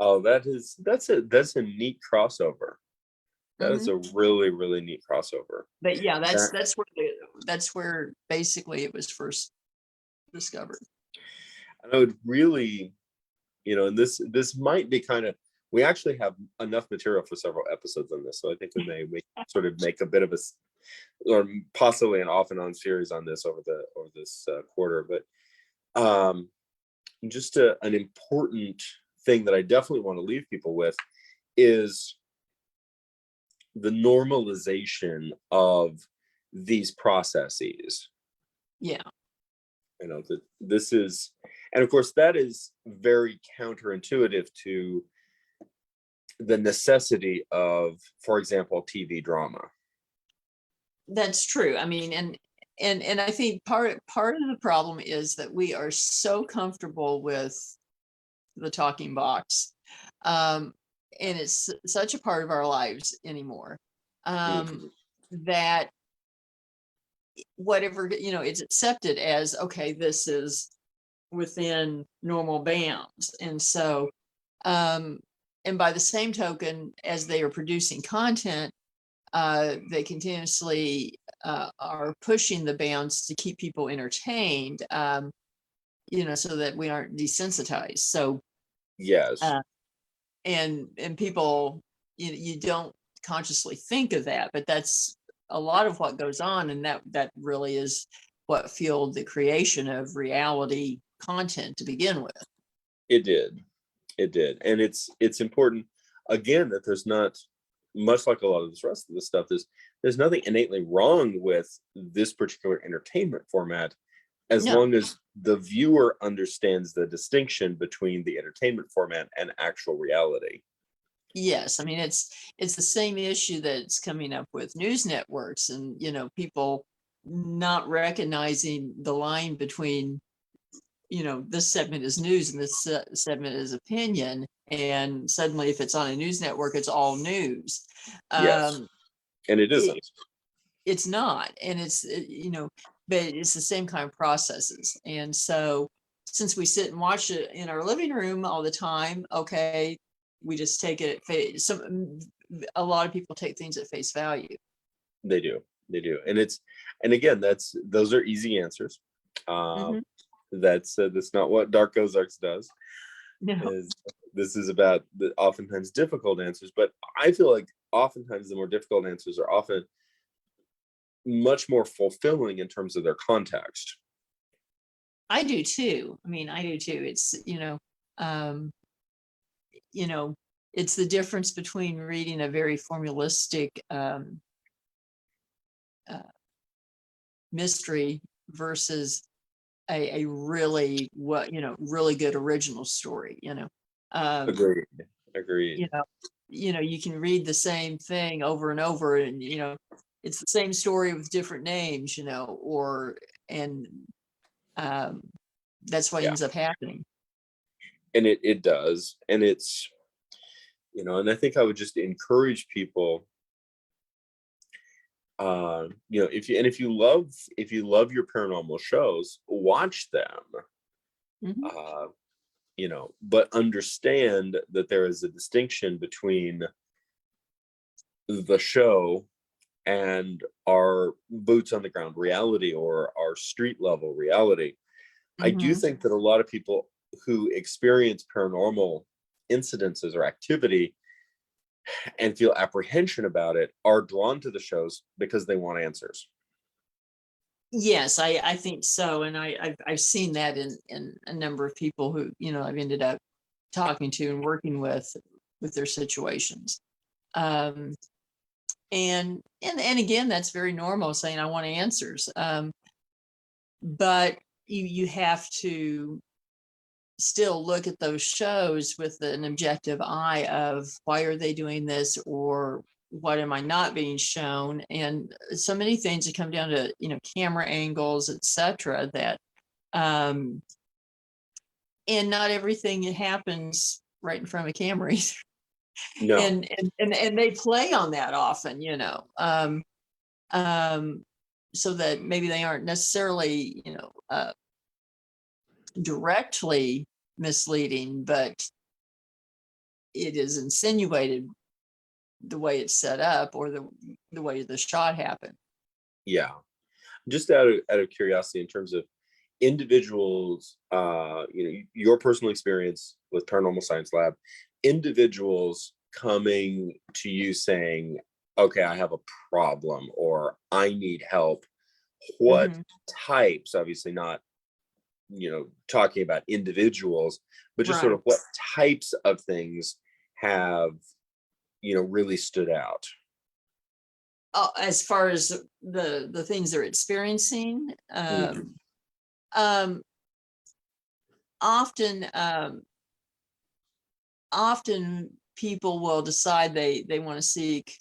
Oh, that's a neat crossover. That is Mhm. a really, really neat crossover. But yeah, That that's where basically it was first discovered. and I would really, and this might be kind of, we actually have enough material for several episodes on this, so I think we may sort of make a bit of or possibly an off and on series on this over this quarter. But just an important thing that I definitely want to leave people with is the normalization of these processes. Yeah. That this is, and of course that is very counterintuitive to the necessity of, for example, TV drama. That's true. I mean, and I think part of the problem is that we are so comfortable with the talking box, and it's such a part of our lives anymore, Mhm. that whatever, it's accepted as, okay, this is within normal bounds. And so, and by the same token, as they are producing content, they continuously are pushing the bounds to keep people entertained, so that we aren't desensitized. So, Yes, uh, and people, you don't consciously think of that, but that's a lot of what goes on, and that really is what fueled the creation of reality content to begin with. it did. It did. And it's important again that there's not, much like a lot of this rest of the stuff, there's nothing innately wrong with this particular entertainment format, as No. long as the viewer understands the distinction between the entertainment format and actual reality. Yes, I mean, it's the same issue that's coming up with news networks, and people not recognizing the line between, this segment is news and this segment is opinion, and suddenly if it's on a news network, it's all news. Yes. um And it it, isn't. it's not, and but it's the same kind of processes. And so, since we sit and watch it in our living room all the time, okay, we just take it at face. A lot of people take things at face value. They do. They do. And again, those are easy answers. Hmm. That's not what Dark Ozarks does. No. Is This is about the oftentimes difficult answers, but I feel like oftentimes the more difficult answers are often much more fulfilling in terms of their context. I do too. I mean, I do too. It's, um, you know, it's the difference between reading a very formulistic uh, mystery versus a really, really good original story. Um, Agreed. Agreed. you know, you can read the same thing over and over, and it's the same story with different names, and um, that's what Yeah. ends up happening. And it does. And it's, and I think I would just encourage people, if you love your paranormal shows, watch them. Mhm. Uh, but understand that there is a distinction between the show and our boots on the ground reality, or our street level reality. I do Mhm. think that a lot of people who experience paranormal incidences or activity and feel apprehension about it are drawn to the shows because they want answers. Yes, I think so, and I've seen that in a number of people who I've ended up talking to and working with their situations. Um, and again, that's very normal, saying I want answers. But you have to still look at those shows with an objective eye of, why are they doing this, or what am I not being shown? And so many things that come down to camera angles, etc. That and not everything happens right in front of a camera either. No. And they play on that often, um, so that maybe they aren't necessarily directly misleading, but it is insinuated the way it's set up, or the way the shot happened. Yeah. Just out of curiosity, in terms of individuals, your personal experience with Paranormal Science Lab, individuals coming to you saying, okay, I have a problem or I need help. What Hmm. types, obviously not, talking about individuals, but just sort Right. of what types of things have, really stood out? As far as the things they're experiencing, Mhm. um, often often people will decide they want to seek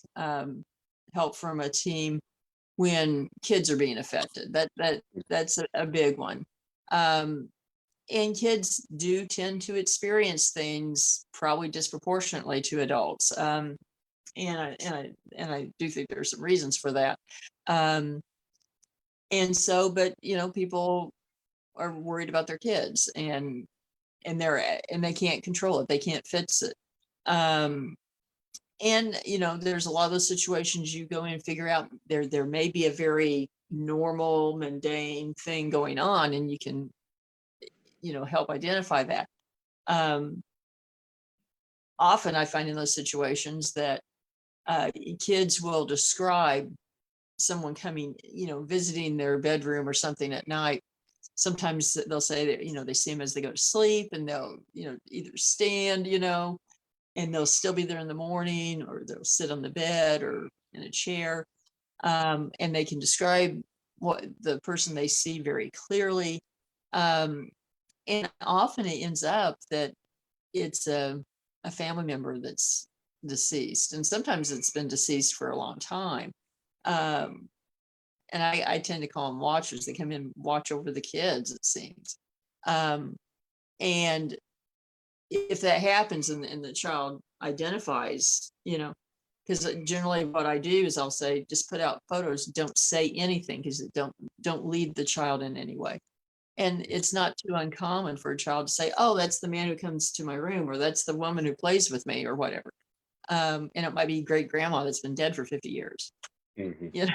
help from a team when kids are being affected. That's a big one. Um, and kids do tend to experience things probably disproportionately to adults. And I do think there's some reasons for that. Um, And so, but people are worried about their kids, and they can't control it. They can't fix it. Um, and there's a lot of those situations you go in and figure out there may be a very normal, mundane thing going on, and you can help identify that. Um, Often I find in those situations that kids will describe someone coming, visiting their bedroom or something at night. Sometimes they'll say that, they see them as they go to sleep, and they'll, either stand, and they'll still be there in the morning, or they'll sit on the bed or in a chair. And they can describe what the person they see very clearly. Um, and often it ends up that it's a family member that's deceased. And sometimes it's been deceased for a long time. Um, and I tend to call them watchers. They come in and watch over the kids, it seems. And if that happens, and the child identifies, because generally what I do is I'll say, just put out photos, don't say anything, because don't lead the child in any way. And it's not too uncommon for a child to say, oh, that's the man who comes to my room, or that's the woman who plays with me, or whatever. And it might be great grandma that's been dead for 50 years. Mhm. You know?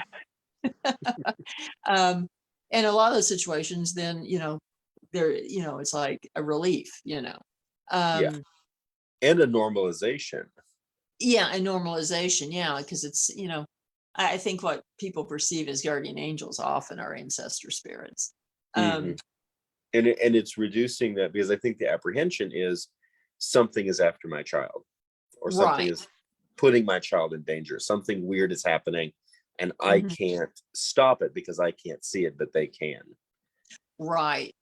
And a lot of those situations, then, it's like a relief. Yeah. Um, And a normalization. yeah, and normalization, yeah, because it's, I think what people perceive as guardian angels often are ancestor spirits. Mhm. Um, And it's reducing that, because I think the apprehension is something is after my child, or something right. is putting my child in danger. Something weird is happening, and I Mhm. can't stop it because I can't see it, but they can. Right.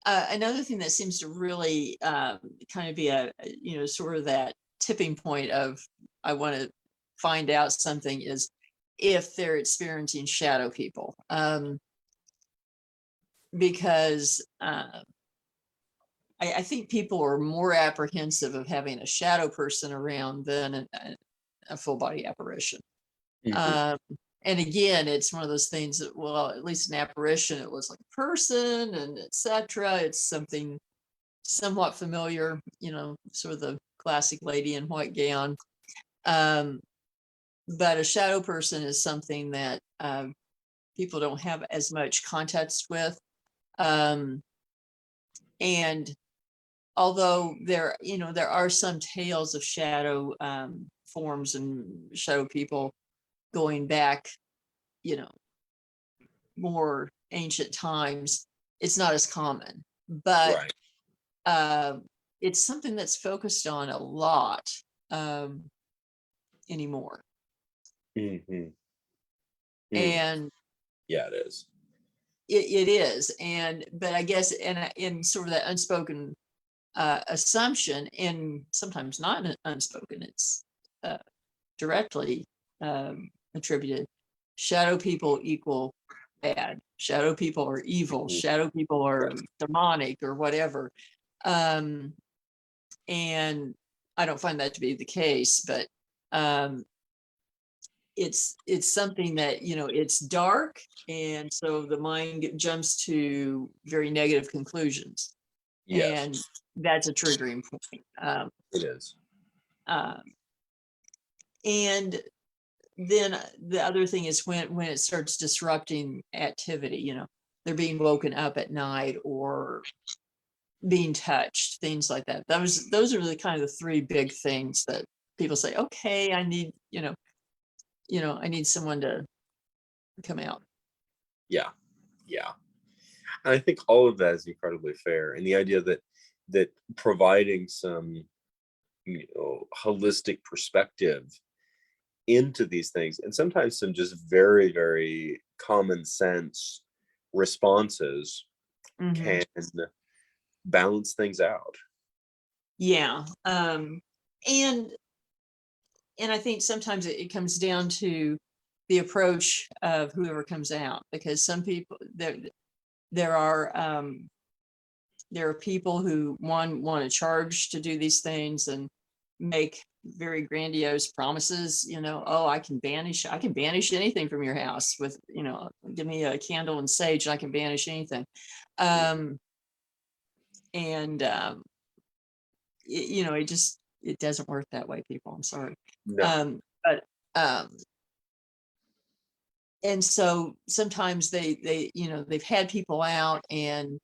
Another thing that seems to really kind of be sort of that tipping point of, I want to find out something, is if they're experiencing shadow people. Because I think people are more apprehensive of having a shadow person around than a full body apparition. Mhm. Um, and again, it's one of those things that, well, at least an apparition, it was like a person, and etc. It's something somewhat familiar, sort of the classic lady in white gown. Um, but a shadow person is something that people don't have as much context with. Um, and although there are some tales of shadow forms and shadow people going back, you know, more ancient times, it's not as common. But Right. uh, it's something that's focused on a lot um, anymore. Mhm. Mm. And Yeah, it is. it is. But I guess in sort of that unspoken assumption, and sometimes not unspoken, it's uh, directly attributed. Shadow people equal bad. Shadow people are evil. Mhm. Shadow people are Yes. demonic or whatever. Um, and I don't find that to be the case, but um, it's something that it's dark, and so the mind jumps to very negative conclusions, Yes, and that's a triggering point. it is. Um, and then the other thing is when it starts disrupting activity, they're being woken up at night or being touched, things like that. Those are the kind of the three big things that people say, okay, I need, I need someone to come out. Yeah. Yeah. And I think all of that is incredibly fair. And the idea that providing some, holistic perspective into these things, and sometimes some just very, very common sense responses, Hmm. can balance things out. Yeah. And and I think sometimes it comes down to the approach of whoever comes out, because some people there are there are people who want to charge to do these things and make very grandiose promises, oh, I can banish anything from your house with, give me a candle and sage and I can banish anything. And it doesn't work that way, people. I'm sorry. No. But and so sometimes they've had people out and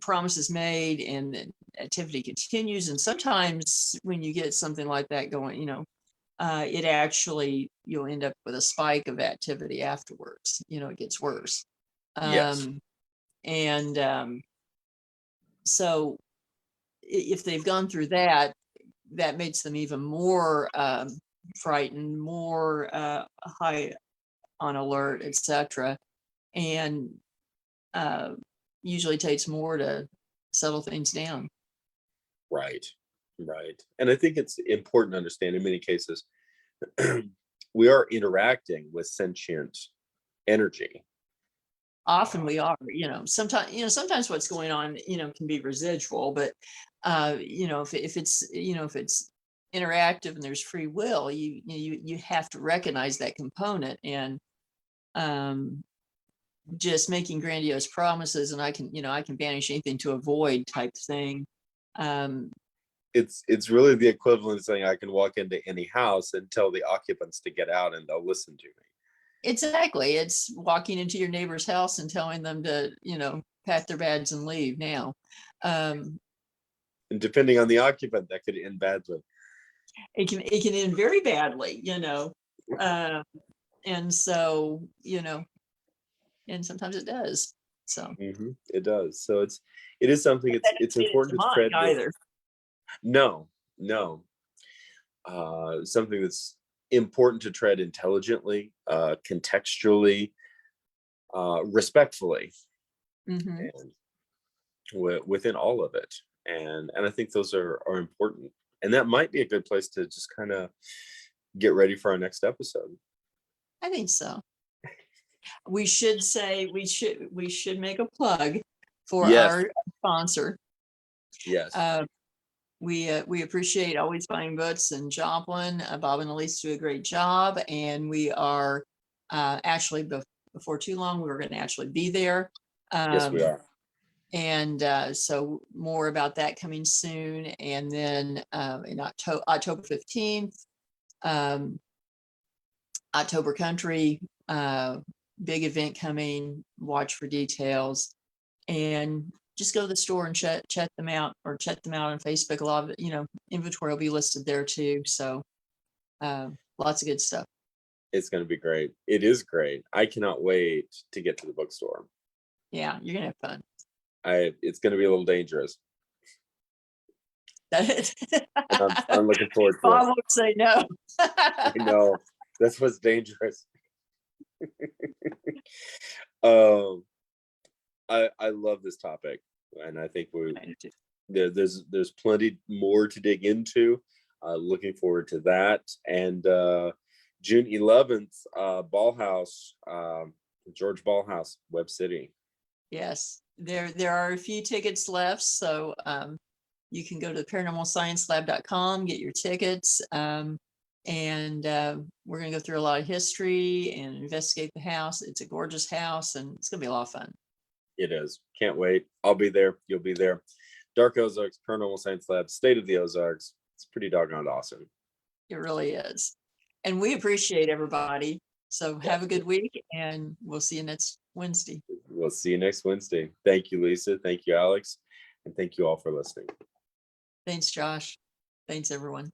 promises made and then activity continues. And sometimes when you get something like that going, it actually, you'll end up with a spike of activity afterwards. It gets worse. Yes. And so if they've gone through that, that makes them even more frightened, more high on alert, etc. And usually takes more to settle things down. Right. And I think it's important to understand in many cases, we are interacting with sentient energy. Often we are, sometimes what's going on, can be residual, but if it's interactive and there's free will, you have to recognize that component. And just making grandiose promises and I can banish anything to avoid type thing. It's really the equivalent of saying I can walk into any house and tell the occupants to get out and they'll listen to me. Exactly. It's walking into your neighbor's house and telling them to, pack their bags and leave now. And depending on the occupant, that could end badly. It can end very badly, and so, and sometimes it does. So it does. So it is something it's important to tread either. No. Something that's important to tread intelligently, contextually, respectfully, and within all of it. And I think those are important. And that might be a good place to just kind of get ready for our next episode. I think so. We should make a plug for our sponsor. Yes. We appreciate Always Buying Books in Joplin. Bob and Elise do a great job, and we are actually before too long we're going to actually be there. Yes, we are. And so more about that coming soon. And then in October 15th, October Country, big event coming. Watch for details. And just go to the store and check them out, or check them out on Facebook. A lot of inventory will be listed there too. So lots of good stuff. It's going to be great. It is great. I cannot wait to get to the bookstore. Yeah, you're gonna have fun. It's going to be a little dangerous. I'm looking forward to it. I won't say no. I know. That's what's dangerous. I love this topic, and I think there's plenty more to dig into. Looking forward to that. And June 11th, Ballhouse, George Ballhouse, Webb City. Yes, there are a few tickets left, so you can go to paranormalsciencelab.com, get your tickets, and we're going to go through a lot of history and investigate the house. It's a gorgeous house, and it's going to be a lot of fun. It is. Can't wait. I'll be there. You'll be there. Dark Ozarks, Paranormal Science Lab, State of the Ozarks. It's pretty doggone awesome. It really is. And we appreciate everybody. So have a good week, and we'll see you next Wednesday. We'll see you next Wednesday. Thank you, Lisa. Thank you, Alex. And thank you all for listening. Thanks, Josh. Thanks, everyone.